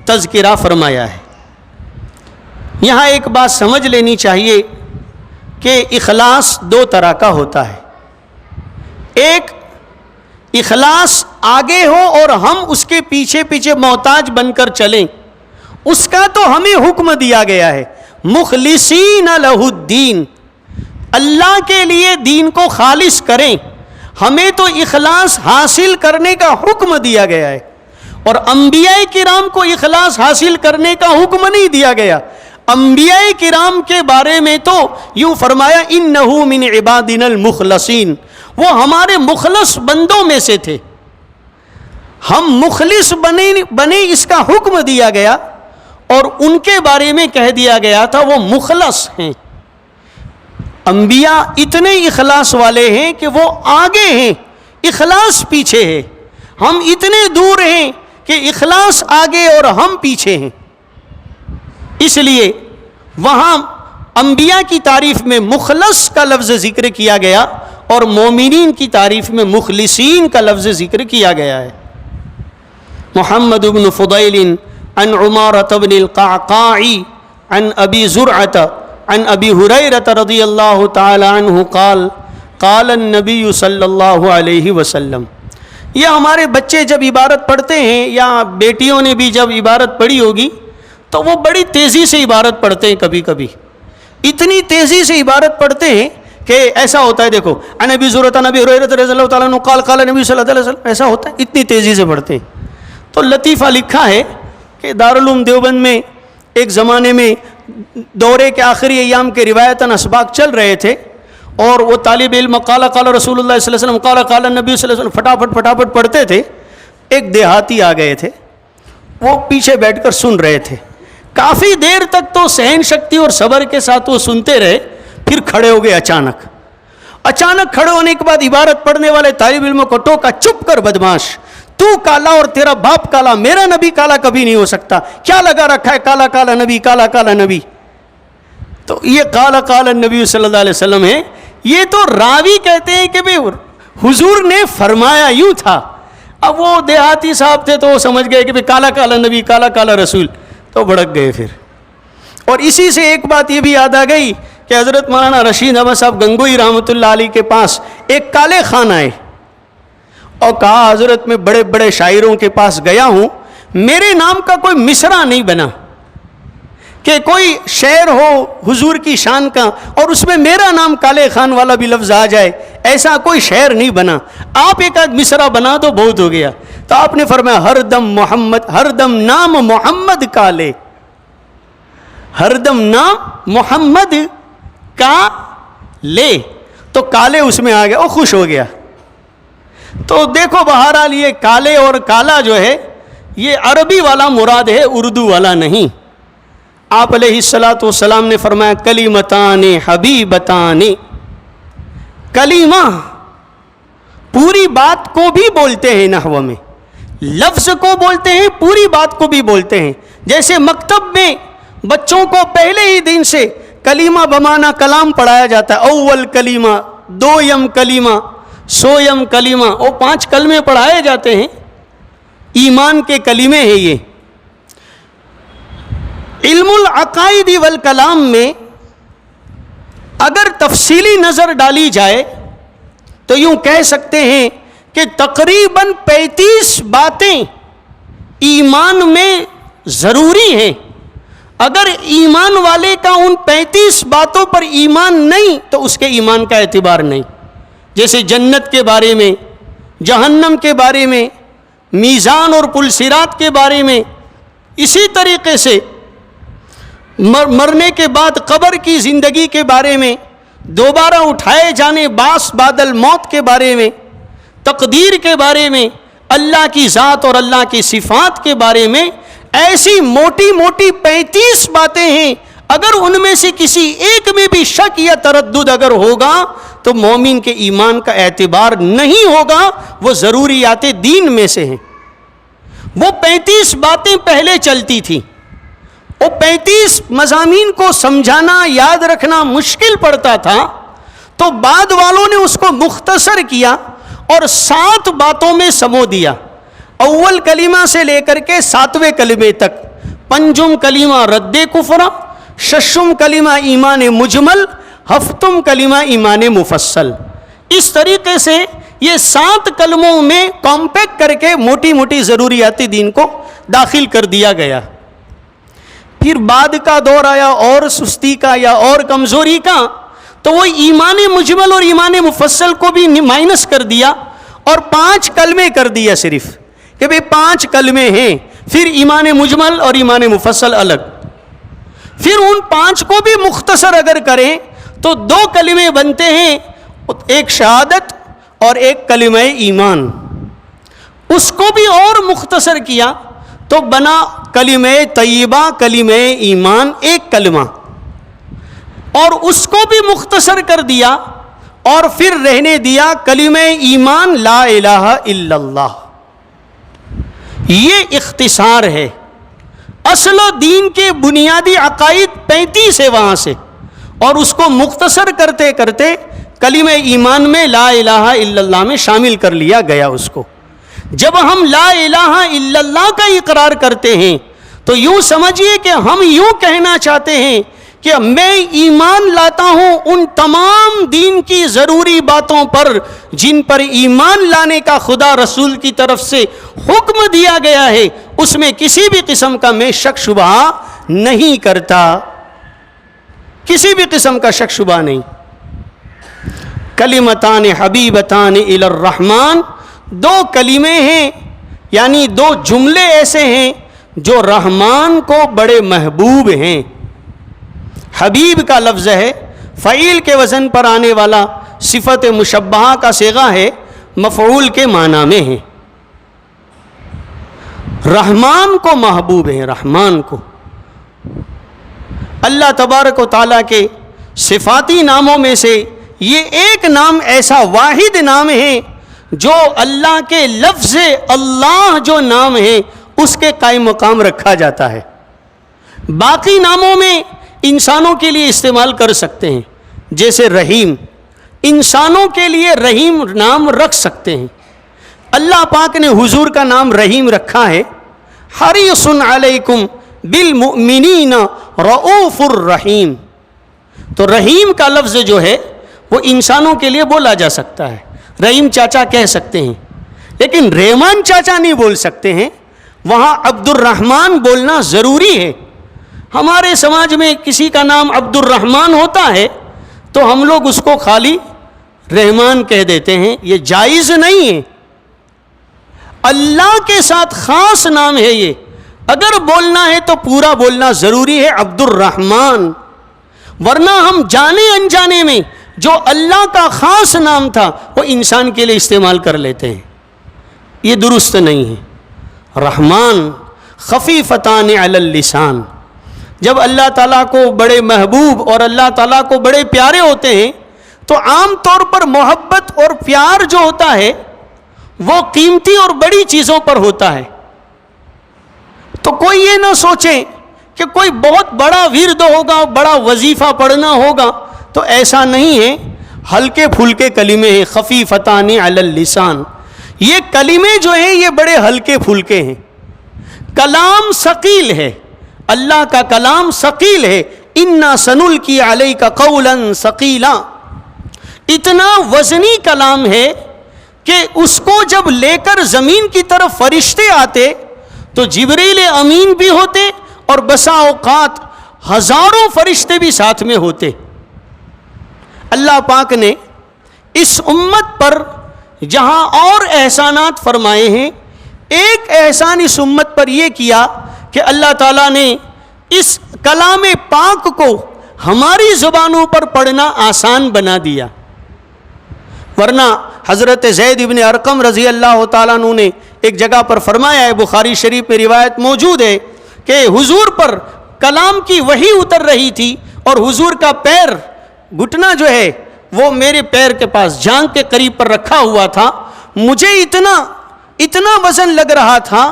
تذکرہ فرمایا ہے۔ یہاں ایک بات سمجھ لینی چاہیے کہ اخلاص 2 طرح کا ہوتا ہے، ایک اخلاص آگے ہو اور ہم اس کے پیچھے پیچھے محتاج بن کر چلیں، اس کا تو ہمیں حکم دیا گیا ہے، مخلصین لہ الدین، اللہ کے لیے دین کو خالص کریں، ہمیں تو اخلاص حاصل کرنے کا حکم دیا گیا ہے۔ اور انبیاء کرام کو اخلاص حاصل کرنے کا حکم نہیں دیا گیا۔ انبیاء کرام کے بارے میں تو یوں فرمایا انہو من عبادنا المخلصین، وہ ہمارے مخلص بندوں میں سے تھے، ہم مخلص بنے اس کا حکم دیا گیا، اور ان کے بارے میں کہہ دیا گیا تھا وہ مخلص ہیں۔ انبیاء اتنے اخلاص والے ہیں کہ وہ آگے ہیں، اخلاص پیچھے ہے، ہم اتنے دور ہیں کہ اخلاص آگے اور ہم پیچھے ہیں۔ اس لیے وہاں انبیاء کی تعریف میں مخلص کا لفظ ذکر کیا گیا، اور مومنین کی تعریف میں مخلصین کا لفظ ذکر کیا گیا ہے۔ محمد بن فضیل عن عمارة بن القعقاع عن ابی زرعة عن ابی ہریرہ رضی اللہ تعالی عنہ قال قال النبی صلی اللہ علیہ وسلم۔ یہ ہمارے بچے جب عبارت پڑھتے ہیں، یا بیٹیوں نے بھی جب عبارت پڑھی ہوگی، تو وہ بڑی تیزی سے عبارت پڑھتے ہیں، کبھی کبھی اتنی تیزی سے عبارت پڑھتے ہیں کہ ایسا ہوتا ہے، دیکھو عن ابی زرعة عن ابی ہریرہ رضی اللہ تعالی عنہ قال قال النبی صلی اللہ علیہ وسلم، ایسا ہوتا ہے، اتنی تیزی سے پڑھتے ہیں۔ تو لطیفہ لکھا ہے کہ دارالعلوم دیوبند میں ایک زمانے میں دورے کے آخری ایام کے روایتاً اسباق چل رہے تھے، اور وہ طالب علم قال قال رسول اللہ صلی اللہ علیہ وسلم قال قال النبی صلی اللہ علیہ وسلم فٹافٹ پڑھتے تھے۔ ایک دیہاتی آ گئے تھے، وہ پیچھے بیٹھ کر سن رہے تھے، کافی دیر تک تو سہن شکتی اور صبر کے ساتھ وہ سنتے رہے، پھر کھڑے ہو گئے۔ اچانک کھڑے ہونے کے بعد عبارت پڑھنے والے طالب علموں کو ٹوکا، چپ کر بدماش، تو کالا اور تیرا باپ کالا، میرا نبی کالا کبھی نہیں ہو سکتا، کیا لگا رکھا ہے کالا کالا نبی، کالا کالا نبی۔ تو یہ قال قال النبی صلی اللہ علیہ وسلم ہے، یہ تو راوی کہتے ہیں کہ بھئی حضور نے فرمایا یوں تھا۔ اب وہ دیہاتی صاحب تھے تو وہ سمجھ گئے کہ بھئی کالا کالا نبی، کالا کالا رسول، تو بھڑک گئے پھر. اور اسی سے ایک بات یہ بھی یاد آ گئی کہ حضرت مولانا رشید احمد صاحب گنگوئی رحمۃ اللہ علیہ کے پاس ایک کالے خان آئے اور کہا حضرت میں بڑے بڑے شاعروں کے پاس گیا ہوں, میرے نام کا کوئی مصرع نہیں بنا کہ کوئی شعر ہو حضور کی شان کا اور اس میں میرا نام کالے خان والا بھی لفظ آ جائے, ایسا کوئی شعر نہیں بنا, آپ ایک آدھ مصرع بنا تو بہت ہو گیا. تو آپ نے فرمایا ہر دم محمد, ہر دم نام محمد کالے, ہر دم نام محمد کا لے, تو کالے اس میں آ گیا, وہ خوش ہو گیا. تو دیکھو بہرحال یہ کالے اور کالا جو ہے یہ عربی والا مراد ہے, اردو والا نہیں. آپ علیہ الصلاۃ والسلام نے فرمایا کلیمتان حبیبتان, کلیمہ پوری بات کو بھی بولتے ہیں نحو میں, لفظ کو بولتے ہیں, پوری بات کو بھی بولتے ہیں. جیسے مکتب میں بچوں کو پہلے ہی دن سے کلیمہ بمانا کلام پڑھایا جاتا ہے, اول کلیمہ, دویم کلیمہ, سویم کلیمہ, وہ 5 کلمے پڑھائے جاتے ہیں, ایمان کے کلمے ہیں یہ. علم العقائد والکلام میں اگر تفصیلی نظر ڈالی جائے تو یوں کہہ سکتے ہیں کہ تقریباً 35 باتیں ایمان میں ضروری ہیں. اگر ایمان والے کا ان 35 باتوں پر ایمان نہیں تو اس کے ایمان کا اعتبار نہیں. جیسے جنت کے بارے میں, جہنم کے بارے میں, میزان اور پل صراط کے بارے میں, اسی طریقے سے مرنے کے بعد قبر کی زندگی کے بارے میں, دوبارہ اٹھائے جانے بعث بعد الموت کے بارے میں, تقدیر کے بارے میں, اللہ کی ذات اور اللہ کی صفات کے بارے میں, ایسی موٹی موٹی 35 باتیں ہیں. اگر ان میں سے کسی ایک میں بھی شک یا تردد اگر ہوگا تو مومن کے ایمان کا اعتبار نہیں ہوگا, وہ ضروریات دین میں سے ہیں. وہ 35 باتیں پہلے چلتی تھیں, وہ 35 مضامین کو سمجھانا یاد رکھنا مشکل پڑتا تھا, تو بعد والوں نے اس کو مختصر کیا اور 7 باتوں میں سمو دیا. اول کلمہ سے لے کر کے 7ویں کلمے تک, پنجم کلمہ رد کفر, ششم کلمہ ایمان مجمل, ہفتم کلمہ ایمان مفصل. اس طریقے سے یہ 7 کلموں میں کمپیکٹ کر کے موٹی موٹی ضروریات دین کو داخل کر دیا گیا. پھر بعد کا دور آیا اور سستی کا یا اور کمزوری کا, تو وہ ایمان مجمل اور ایمان مفصل کو بھی مائنس کر دیا اور 5 کلمے کر دیا صرف, کہ بھئی 5 کلمے ہیں, پھر ایمان مجمل اور ایمان مفصل الگ. پھر ان 5 کو بھی مختصر اگر کریں تو 2 کلمے بنتے ہیں, ایک شہادت اور ایک کلمہ ایمان. اس کو بھی اور مختصر کیا تو بنا کلمہ طیبہ, کلمہ ایمان, ایک کلمہ. اور اس کو بھی مختصر کر دیا اور پھر رہنے دیا کلمہ ایمان لا الہ الا اللہ. یہ اختصار ہے. اصل و دین کے بنیادی عقائد 35 ہے وہاں سے, اور اس کو مختصر کرتے کرتے کلمہ ایمان میں لا الہ الا اللہ میں شامل کر لیا گیا اس کو. جب ہم لا الہ الا اللہ کا اقرار کرتے ہیں تو یوں سمجھیے کہ ہم یوں کہنا چاہتے ہیں کہ میں ایمان لاتا ہوں ان تمام دین کی ضروری باتوں پر جن پر ایمان لانے کا خدا رسول کی طرف سے حکم دیا گیا ہے, اس میں کسی بھی قسم کا میں شک شبہ نہیں کرتا, کسی بھی قسم کا شک شبہ نہیں. کلمتان حبیبتان الی الرحمن, 2 کلمے ہیں یعنی 2 جملے ایسے ہیں جو رحمان کو بڑے محبوب ہیں. حبیب کا لفظ ہے, فعیل کے وزن پر آنے والا, صفت مشبہہ کا صیغہ ہے, مفعول کے معنی میں ہے. رحمان کو محبوب ہیں, رحمان کو. اللہ تبارک و تعالیٰ کے صفاتی ناموں میں سے یہ ایک نام ایسا واحد نام ہے جو اللہ کے لفظ اللہ جو نام ہے اس کے قائم مقام رکھا جاتا ہے. باقی ناموں میں انسانوں کے لیے استعمال کر سکتے ہیں, جیسے رحیم, انسانوں کے لیے رحیم نام رکھ سکتے ہیں. اللہ پاک نے حضور کا نام رحیم رکھا ہے. حریص علیکم بالمؤمنین رؤوف الرحیم. تو رحیم کا لفظ جو ہے وہ انسانوں کے لیے بولا جا سکتا ہے. رحیم چاچا کہہ سکتے ہیں, لیکن رحمان چاچا نہیں بول سکتے ہیں. وہاں عبد الرحمن بولنا ضروری ہے. ہمارے سماج میں کسی کا نام عبد الرحمن ہوتا ہے تو ہم لوگ اس کو خالی رحمان کہہ دیتے ہیں. یہ جائز نہیں ہے. اللہ کے ساتھ خاص نام ہے یہ. اگر بولنا ہے تو پورا بولنا ضروری ہے عبد الرحمن, ورنہ ہم جانے انجانے میں جو اللہ کا خاص نام تھا وہ انسان کے لیے استعمال کر لیتے ہیں. یہ درست نہیں ہے. رحمان خفیفتان علی اللسان. جب اللہ تعالیٰ کو بڑے محبوب اور اللہ تعالیٰ کو بڑے پیارے ہوتے ہیں تو عام طور پر محبت اور پیار جو ہوتا ہے وہ قیمتی اور بڑی چیزوں پر ہوتا ہے. تو کوئی یہ نہ سوچے کہ کوئی بہت بڑا ورد ہوگا, بڑا وظیفہ پڑھنا ہوگا, تو ایسا نہیں ہے. ہلکے پھلکے کلمے ہیں, خفیفتان علی اللسان. یہ کلمے جو ہیں یہ بڑے ہلکے پھلکے ہیں. کلام ثقیل ہے, اللہ کا کلام ثقیل ہے. انا سنلقی علیک قولا ثقیلا. اتنا وزنی کلام ہے کہ اس کو جب لے کر زمین کی طرف فرشتے آتے تو جبریل امین بھی ہوتے اور بسا اوقات ہزاروں فرشتے بھی ساتھ میں ہوتے. اللہ پاک نے اس امت پر جہاں اور احسانات فرمائے ہیں, ایک احسان اس امت پر یہ کیا کہ اللہ تعالیٰ نے اس کلام پاک کو ہماری زبانوں پر پڑھنا آسان بنا دیا. ورنہ حضرت زید ابن ارقم رضی اللہ تعالیٰ عنہ نے ایک جگہ پر فرمایا ہے, بخاری شریف میں روایت موجود ہے, کہ حضور پر کلام کی وحی اتر رہی تھی اور حضور کا پیر گھٹنا جو ہے وہ میرے پیر کے پاس جانگ کے قریب پر رکھا ہوا تھا. مجھے اتنا وزن لگ رہا تھا,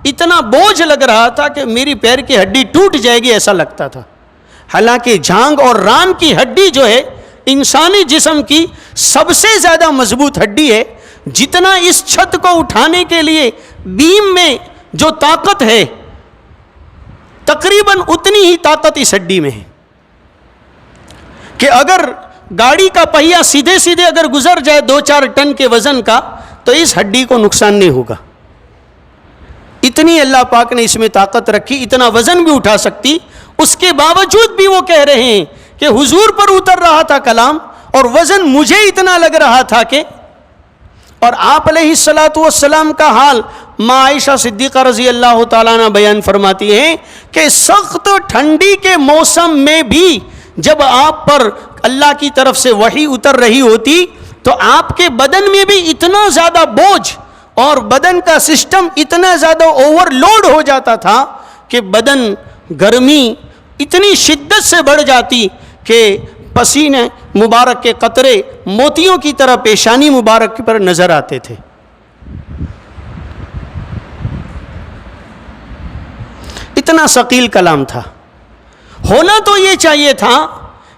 اتنا بوجھ لگ رہا تھا کہ میری پیر کی ہڈی ٹوٹ جائے گی ایسا لگتا تھا. حالانکہ جھانگ اور ران کی ہڈی جو ہے انسانی جسم کی سب سے زیادہ مضبوط ہڈی ہے. جتنا اس چھت کو اٹھانے کے لیے بیم میں جو طاقت ہے تقریباً اتنی ہی طاقت اس ہڈی میں ہے کہ اگر گاڑی کا پہیہ سیدھے سیدھے اگر گزر جائے 2-4 ٹن کے وزن کا تو اس ہڈی کو نقصان نہیں ہوگا. اتنی اللہ پاک نے اس میں طاقت رکھی, اتنا وزن بھی اٹھا سکتی. اس کے باوجود بھی وہ کہہ رہے ہیں کہ حضور پر اتر رہا تھا کلام اور وزن مجھے اتنا لگ رہا تھا کہ. اور آپ علیہ الصلاۃ والسلام کا حال ماں عائشہ صدیقہ رضی اللہ تعالیٰ عنہ بیان فرماتی ہیں کہ سخت ٹھنڈی کے موسم میں بھی جب آپ پر اللہ کی طرف سے وحی اتر رہی ہوتی تو آپ کے بدن میں بھی اتنا زیادہ بوجھ اور بدن کا سسٹم اتنا زیادہ اوور لوڈ ہو جاتا تھا کہ بدن گرمی اتنی شدت سے بڑھ جاتی کہ پسینے مبارک کے قطرے موتیوں کی طرح پیشانی مبارک پر نظر آتے تھے. اتنا ثقیل کلام تھا. ہونا تو یہ چاہیے تھا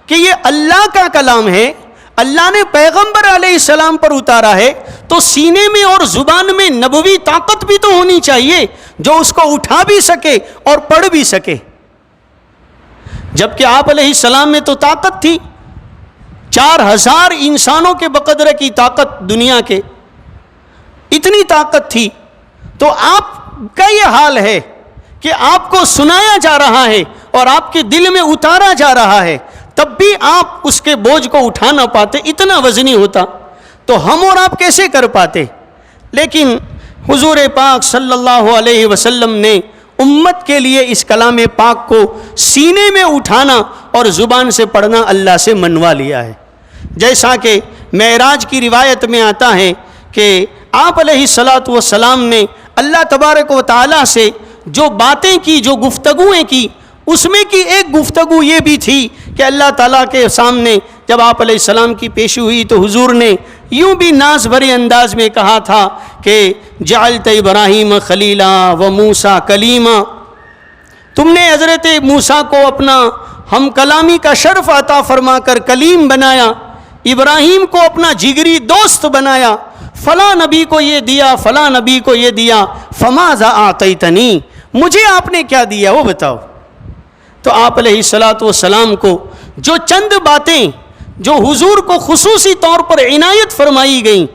کہ یہ اللہ کا کلام ہے, اللہ نے پیغمبر علیہ السلام پر اتارا ہے, تو سینے میں اور زبان میں نبوی طاقت بھی تو ہونی چاہیے جو اس کو اٹھا بھی سکے اور پڑھ بھی سکے. جبکہ آپ علیہ السلام میں تو طاقت تھی, 4000 انسانوں کے بقدر کی طاقت دنیا کے, اتنی طاقت تھی. تو آپ کا یہ حال ہے کہ آپ کو سنایا جا رہا ہے اور آپ کے دل میں اتارا جا رہا ہے, تب بھی آپ اس کے بوجھ کو اٹھا نہ پاتے, اتنا وزنی ہوتا. تو ہم اور آپ کیسے کر پاتے؟ لیکن حضور پاک صلی اللہ علیہ وسلم نے امت کے لیے اس کلام پاک کو سینے میں اٹھانا اور زبان سے پڑھنا اللہ سے منوا لیا ہے. جیسا کہ معراج کی روایت میں آتا ہے کہ آپ علیہ الصلاۃ والسلام نے اللہ تبارک و تعالیٰ سے جو باتیں کی, جو گفتگویں کی, اس میں کی ایک گفتگو یہ بھی تھی کہ اللہ تعالیٰ کے سامنے جب آپ علیہ السلام کی پیشی ہوئی تو حضور نے یوں بھی ناز بھرے انداز میں کہا تھا کہ جعلت ابراہیم خلیلا و موسیٰ کلیما, تم نے حضرت موسیٰ کو اپنا ہم کلامی کا شرف عطا فرما کر کلیم بنایا, ابراہیم کو اپنا جگری دوست بنایا, فلاں نبی کو یہ دیا, فلاں نبی کو یہ دیا, فماذا اعطیتنی, مجھے آپ نے کیا دیا وہ بتاؤ. تو آپ علیہ الصلاۃ والسلام کو جو چند باتیں جو حضور کو خصوصی طور پر عنایت فرمائی گئیں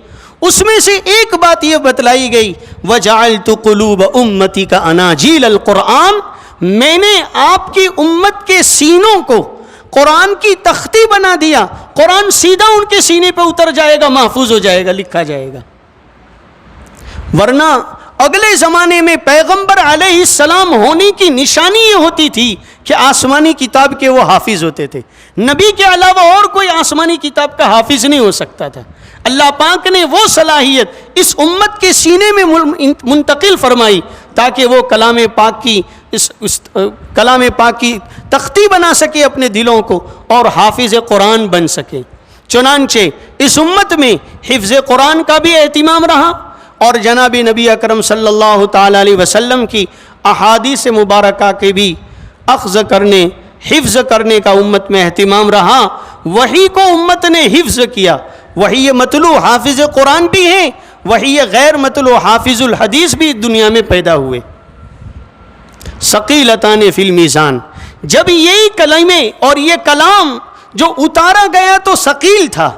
اس میں سے ایک بات یہ بتلائی گئی وَجَعَلْتُ قُلُوبَ أُمَّتِكَ أَنَاجِيلَ الْقُرْآنِ، میں نے آپ کی امت کے سینوں کو قرآن کی تختی بنا دیا. قرآن سیدھا ان کے سینے پہ اتر جائے گا، محفوظ ہو جائے گا، لکھا جائے گا. ورنہ اگلے زمانے میں پیغمبر علیہ السلام ہونے کی نشانی یہ ہوتی تھی کہ آسمانی کتاب کے وہ حافظ ہوتے تھے. نبی کے علاوہ اور کوئی آسمانی کتاب کا حافظ نہیں ہو سکتا تھا. اللہ پاک نے وہ صلاحیت اس امت کے سینے میں منتقل فرمائی تاکہ وہ کلام پاک کی تختی بنا سکے اپنے دلوں کو اور حافظ قرآن بن سکے. چنانچہ اس امت میں حفظ قرآن کا بھی اہتمام رہا اور جناب نبی اکرم صلی اللہ تعالی علیہ وسلم کی احادیث مبارکہ کے بھی اخذ کرنے حفظ کرنے کا امت میں اہتمام رہا. وحی کو امت نے حفظ کیا. وحی مطلوع حافظ قرآن بھی ہیں، وحی غیر مطلوع حافظ الحدیث بھی دنیا میں پیدا ہوئے. ثقیلتان فی المیزان، جب یہی کلمے اور یہ کلام جو اتارا گیا تو ثقیل تھا،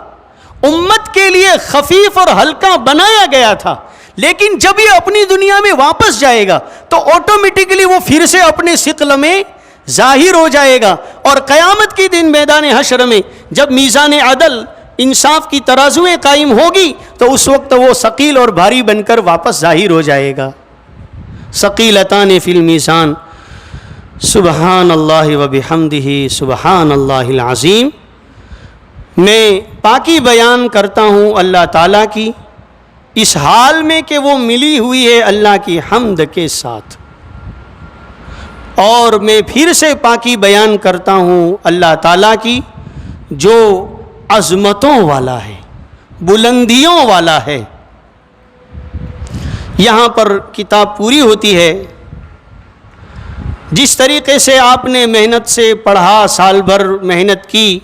امت کے لیے خفیف اور ہلکا بنایا گیا تھا، لیکن جب یہ اپنی دنیا میں واپس جائے گا تو آٹومیٹکلی وہ پھر سے اپنے ثقل میں ظاہر ہو جائے گا. اور قیامت کی دن میدان حشر میں جب میزان عدل انصاف کی ترازویں قائم ہوگی تو اس وقت وہ ثقیل اور بھاری بن کر واپس ظاہر ہو جائے گا. ثقیلتان فی المیزان، سبحان اللہ و بحمدہ سبحان اللہ العظیم. میں پاکی بیان کرتا ہوں اللہ تعالیٰ کی اس حال میں کہ وہ ملی ہوئی ہے اللہ کی حمد کے ساتھ، اور میں پھر سے پاکی بیان کرتا ہوں اللہ تعالیٰ کی جو عظمتوں والا ہے، بلندیوں والا ہے. یہاں پر کتاب پوری ہوتی ہے. جس طریقے سے آپ نے محنت سے پڑھا، سال بھر محنت کی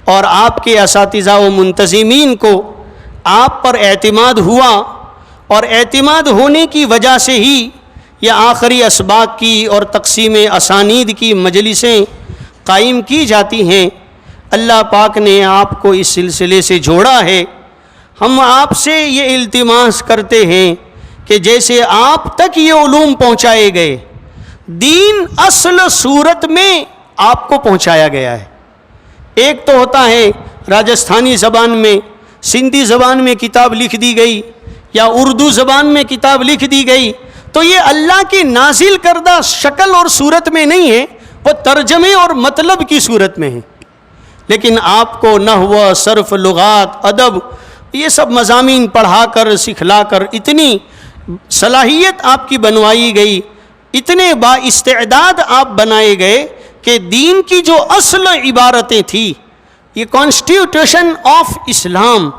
اور آپ کے اساتذہ و منتظمین کو آپ پر اعتماد ہوا، اور اعتماد ہونے کی وجہ سے ہی یہ آخری اسباق کی اور تقسیم اسانید کی مجلسیں قائم کی جاتی ہیں. اللہ پاک نے آپ کو اس سلسلے سے جوڑا ہے. ہم آپ سے یہ التماس کرتے ہیں کہ جیسے آپ تک یہ علوم پہنچائے گئے، دین اصل صورت میں آپ کو پہنچایا گیا ہے. ایک تو ہوتا ہے راجستھانی زبان میں، سندھی زبان میں کتاب لکھ دی گئی یا اردو زبان میں کتاب لکھ دی گئی، تو یہ اللہ کی نازل کردہ شکل اور صورت میں نہیں ہے، وہ ترجمے اور مطلب کی صورت میں ہے. لیکن آپ کو نحو، صرف، لغات، ادب، یہ سب مضامین پڑھا کر سکھلا کر اتنی صلاحیت آپ کی بنوائی گئی، اتنے با استعداد آپ بنائے گئے کہ دین کی جو اصل عبارتیں تھیں، یہ کانسٹیٹیوشن آف اسلام،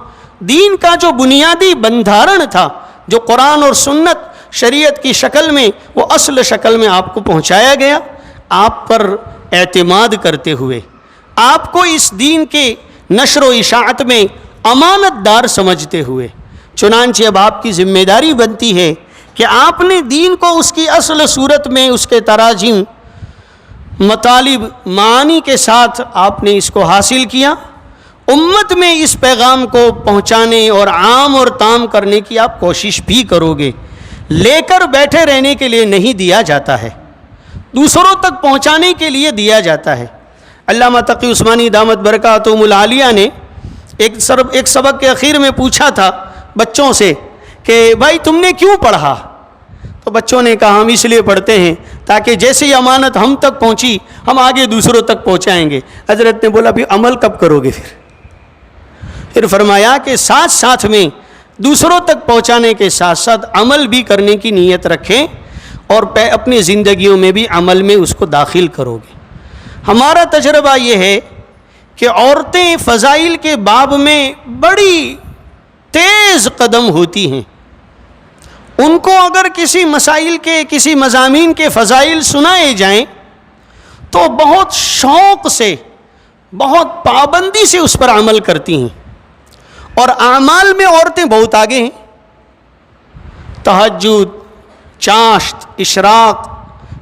دین کا جو بنیادی بندھارن تھا، جو قرآن اور سنت شریعت کی شکل میں، وہ اصل شکل میں آپ کو پہنچایا گیا. آپ پر اعتماد کرتے ہوئے، آپ کو اس دین کے نشر و اشاعت میں امانت دار سمجھتے ہوئے، چنانچہ اب آپ کی ذمہ داری بنتی ہے کہ آپ نے دین کو اس کی اصل صورت میں، اس کے تراجم، مطالب، معانی کے ساتھ آپ نے اس کو حاصل کیا. امت میں اس پیغام کو پہنچانے اور عام اور تام کرنے کی آپ کوشش بھی کرو گے. لے کر بیٹھے رہنے کے لیے نہیں دیا جاتا ہے، دوسروں تک پہنچانے کے لیے دیا جاتا ہے. علامہ تقی عثمانی دامت برکاتہم العالیہ نے ایک سبق کے اخیر میں پوچھا تھا بچوں سے کہ بھائی تم نے کیوں پڑھا؟ تو بچوں نے کہا ہم اس لیے پڑھتے ہیں تاکہ جیسے یہ امانت ہم تک پہنچی ہم آگے دوسروں تک پہنچائیں گے. حضرت نے بولا پھر عمل کب کرو گے؟ پھر فرمایا کہ ساتھ ساتھ میں دوسروں تک پہنچانے کے ساتھ ساتھ عمل بھی کرنے کی نیت رکھیں اور اپنی زندگیوں میں بھی عمل میں اس کو داخل کرو گے. ہمارا تجربہ یہ ہے کہ عورتیں فضائل کے باب میں بڑی تیز قدم ہوتی ہیں. ان کو اگر کسی مسائل کے، کسی مضامین کے فضائل سنائے جائیں تو بہت شوق سے، بہت پابندی سے اس پر عمل کرتی ہیں. اور اعمال میں عورتیں بہت آگے ہیں. تہجد، چاشت، اشراق،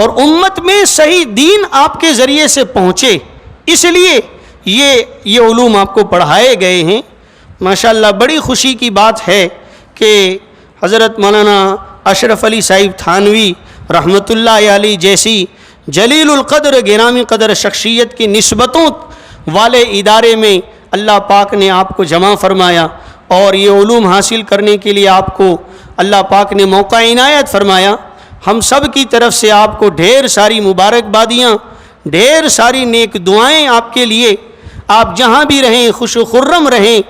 اور امت میں صحیح دین آپ کے ذریعے سے پہنچے، اس لیے یہ علوم آپ کو پڑھائے گئے ہیں۔ ماشاءاللہ بڑی خوشی کی بات ہے کہ حضرت مولانا اشرف علی صاحب تھانوی رحمۃ اللہ علیہ جیسی جلیل القدر گرامی قدر شخصیت کی نسبتوں والے ادارے میں اللہ پاک نے آپ کو جمع فرمایا، اور یہ علوم حاصل کرنے کے لیے آپ کو اللہ پاک نے موقع عنایت فرمایا۔ ہم سب کی طرف سے آپ کو ڈھیر ساری مبارکبادیاں، ڈھیر ساری نیک دعائیں آپ کے لیے۔ آپ جہاں بھی رہیں خوش و خرم رہیں۔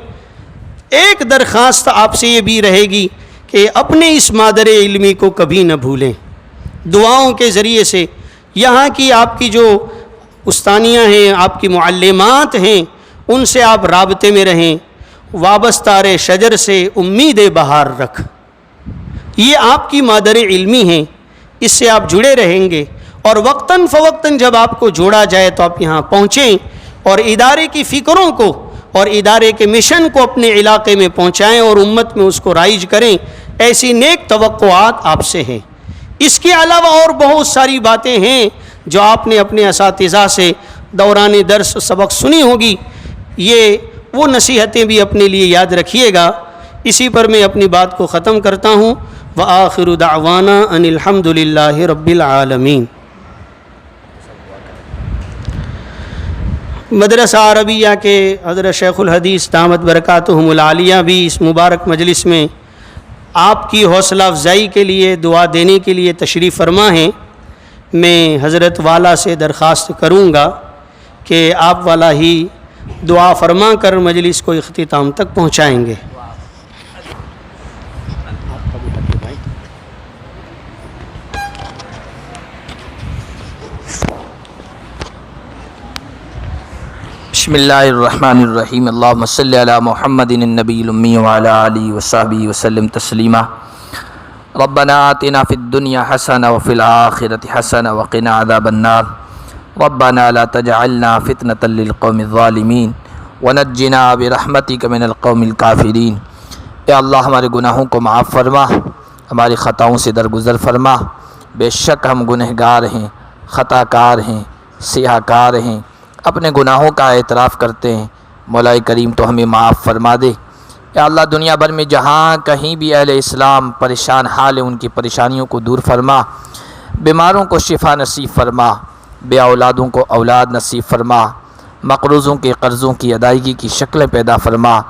ایک درخواست آپ سے یہ بھی رہے گی کہ اپنے اس مادر علمی کو کبھی نہ بھولیں، دعاؤں کے ذریعے سے یہاں کی آپ کی جو استانیاں ہیں، آپ کی معلمات ہیں، ان سے آپ رابطے میں رہیں۔ وابستہ رے شجر سے امید بہار رکھ، یہ آپ کی مادر علمی ہیں، اس سے آپ جڑے رہیں گے، اور وقتاً فوقتاً جب آپ کو جوڑا جائے تو آپ یہاں پہنچیں اور ادارے کی فکروں کو اور ادارے کے مشن کو اپنے علاقے میں پہنچائیں اور امت میں اس کو رائج کریں۔ ایسی نیک توقعات آپ سے ہیں۔ اس کے علاوہ اور بہت ساری باتیں ہیں جو آپ نے اپنے اساتذہ سے دوران درس سبق سنی ہوگی، یہ وہ نصیحتیں بھی اپنے لیے یاد رکھیے گا۔ اسی پر میں اپنی بات کو ختم کرتا ہوں۔ وآخر دعوانا ان الحمد للہ رب العالمین۔ مدرسہ عربیہ کے حضرت شیخ الحدیث دامت برکاتہم العالیہ بھی اس مبارک مجلس میں آپ کی حوصلہ افزائی کے لیے دعا دینے کے لیے تشریف فرما ہیں۔ میں حضرت والا سے درخواست کروں گا کہ آپ والا ہی دعا فرما کر مجلس کو اختتام تک پہنچائیں گے۔ بسم اللہ الرحمن الرحیم، اللہم صلی علی محمد النبی الامی وعلی آلہ وصحبہ وسلم تسلیما۔ ربنا آتنا فی الدنیا حسنہ وفی الآخرۃ حسنہ وقنا عذاب النار، ربنا لا تجعلنا فتنة للقوم الظالمین ونجنا برحمتک من القوم الکافرین۔ اے اللہ ہمارے گناہوں کو معاف فرما، ہماری خطاؤں سے درگزر فرما۔ بے شک ہم گنہگار ہیں، خطا کار ہیں، سیاہ کار ہیں، اپنے گناہوں کا اعتراف کرتے ہیں۔ مولا کریم تو ہمیں معاف فرما دے۔ یا اللہ دنیا بھر میں جہاں کہیں بھی اہل اسلام پریشان حال ہیں، ان کی پریشانیوں کو دور فرما، بیماروں کو شفا نصیب فرما، بے اولادوں کو اولاد نصیب فرما، مقروضوں کے قرضوں کی ادائیگی کی شکلیں پیدا فرما،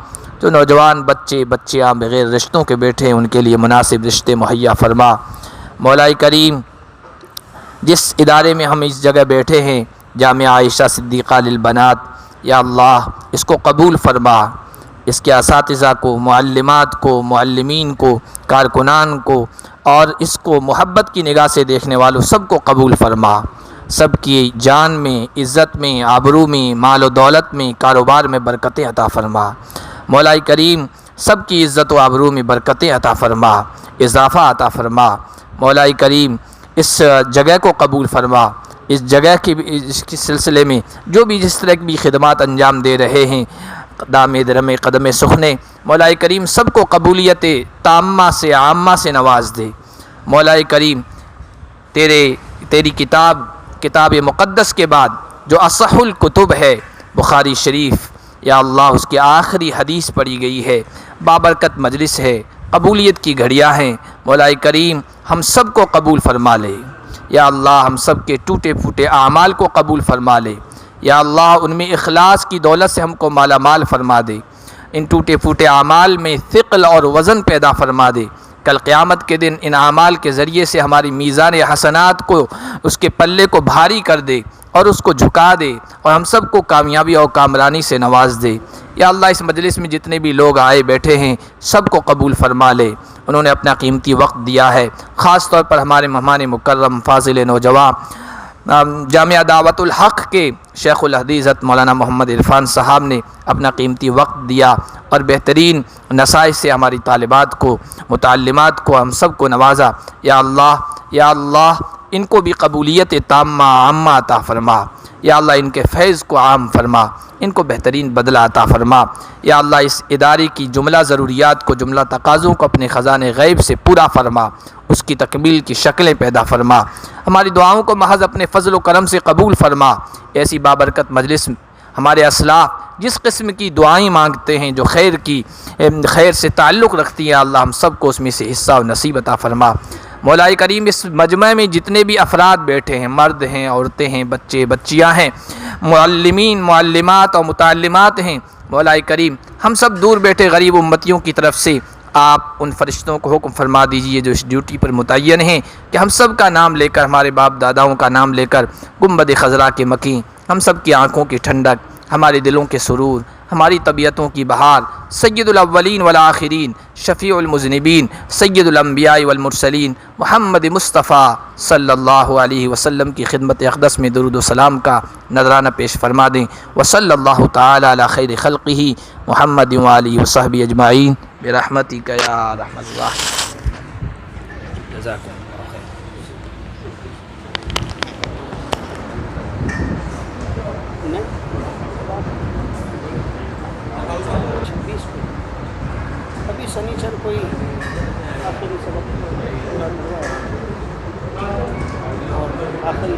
جو نوجوان بچیاں بغیر رشتوں کے بیٹھے ہیں ان کے لیے مناسب رشتے مہیا فرما۔ مولا کریم جس ادارے میں ہم اس جگہ بیٹھے ہیں، جامعہ عائشہ صدیقہ للبنات، یا اللہ اس کو قبول فرما، اس کے اساتذہ کو، معلمات کو، معلمین کو، کارکنان کو، اور اس کو محبت کی نگاہ سے دیکھنے والوں سب کو قبول فرما۔ سب کی جان میں، عزت میں، آبرو میں، مال و دولت میں، کاروبار میں برکتیں عطا فرما۔ مولا کریم سب کی عزت و آبرو میں برکتیں عطا فرما، اضافہ عطا فرما۔ مولا کریم اس جگہ کو قبول فرما۔ اس جگہ اس کے سلسلے میں جو بھی جس طرح کی بھی خدمات انجام دے رہے ہیں، دام درم قدم سخنے، مولا کریم سب کو قبولیت تامہ سے عامہ سے نواز دے۔ مولا کریم تیری کتاب مقدس کے بعد جو اصح الکتب ہے بخاری شریف، یا اللہ اس کی آخری حدیث پڑھی گئی ہے، بابرکت مجلس ہے، قبولیت کی گھڑیاں ہیں۔ مولا کریم ہم سب کو قبول فرما لے۔ یا اللہ ہم سب کے ٹوٹے پھوٹے اعمال کو قبول فرما لے۔ یا اللہ ان میں اخلاص کی دولت سے ہم کو مالا مال فرما دے۔ ان ٹوٹے پھوٹے اعمال میں ثقل اور وزن پیدا فرما دے۔ کل قیامت کے دن ان اعمال کے ذریعے سے ہماری میزان حسنات کو، اس کے پلے کو بھاری کر دے اور اس کو جھکا دے، اور ہم سب کو کامیابی اور کامرانی سے نواز دے۔ یا اللہ اس مجلس میں جتنے بھی لوگ آئے بیٹھے ہیں سب کو قبول فرما لے۔ انہوں نے اپنا قیمتی وقت دیا ہے، خاص طور پر ہمارے مہمان مکرم فاضل نوجوان جامعہ دعوت الحق کے شیخ الحدیث مولانا محمد عرفان صاحب نے اپنا قیمتی وقت دیا اور بہترین نصائح سے ہماری طالبات کو، متعلمات کو، ہم سب کو نوازا۔ یا اللہ ان کو بھی قبولیت تامہ عامہ عطا فرما۔ یا اللہ ان کے فیض کو عام فرما، ان کو بہترین بدلہ عطا فرما۔ یا اللہ اس ادارے کی جملہ ضروریات کو، جملہ تقاضوں کو اپنے خزانے غیب سے پورا فرما، اس کی تکمیل کی شکلیں پیدا فرما۔ ہماری دعاؤں کو محض اپنے فضل و کرم سے قبول فرما۔ ایسی بابرکت مجلس ہمارے اسلاف جس قسم کی دعائیں مانگتے ہیں، جو خیر سے تعلق رکھتی ہیں، اللہ ہم سب کو اس میں سے حصہ و نصیب عطا فرما۔ مولا کریم اس مجمع میں جتنے بھی افراد بیٹھے ہیں، مرد ہیں، عورتیں ہیں، بچے بچیاں ہیں، معلمین معلمات اور متعلمات ہیں، مولا کریم ہم سب دور بیٹھے غریب امتیوں کی طرف سے آپ ان فرشتوں کو حکم فرما دیجئے جو اس ڈیوٹی پر متعین ہیں کہ ہم سب کا نام لے کر، ہمارے باپ داداؤں کا نام لے کر گنبد خضرا کے مکین، ہم سب کی آنکھوں کی ٹھنڈک، ہمارے دلوں کے سرور، ہماری طبیعتوں کی بہار، سید الاولین والآخرین، شفیع المذنبین، سید الانبیاء والمرسلین محمد مصطفیٰ صلی اللہ علیہ وسلم کی خدمت اقدس میں درود و سلام کا نذرانہ پیش فرما دیں۔ وصلی اللہ تعالی علی خیر خلقہ محمد وآلہ وصحبہ اجمعین برحمتک یا ارحم الراحمین۔ جزاکم اللہ خیر۔ ابھی سنیچر کوئی آخری سبق اور آخری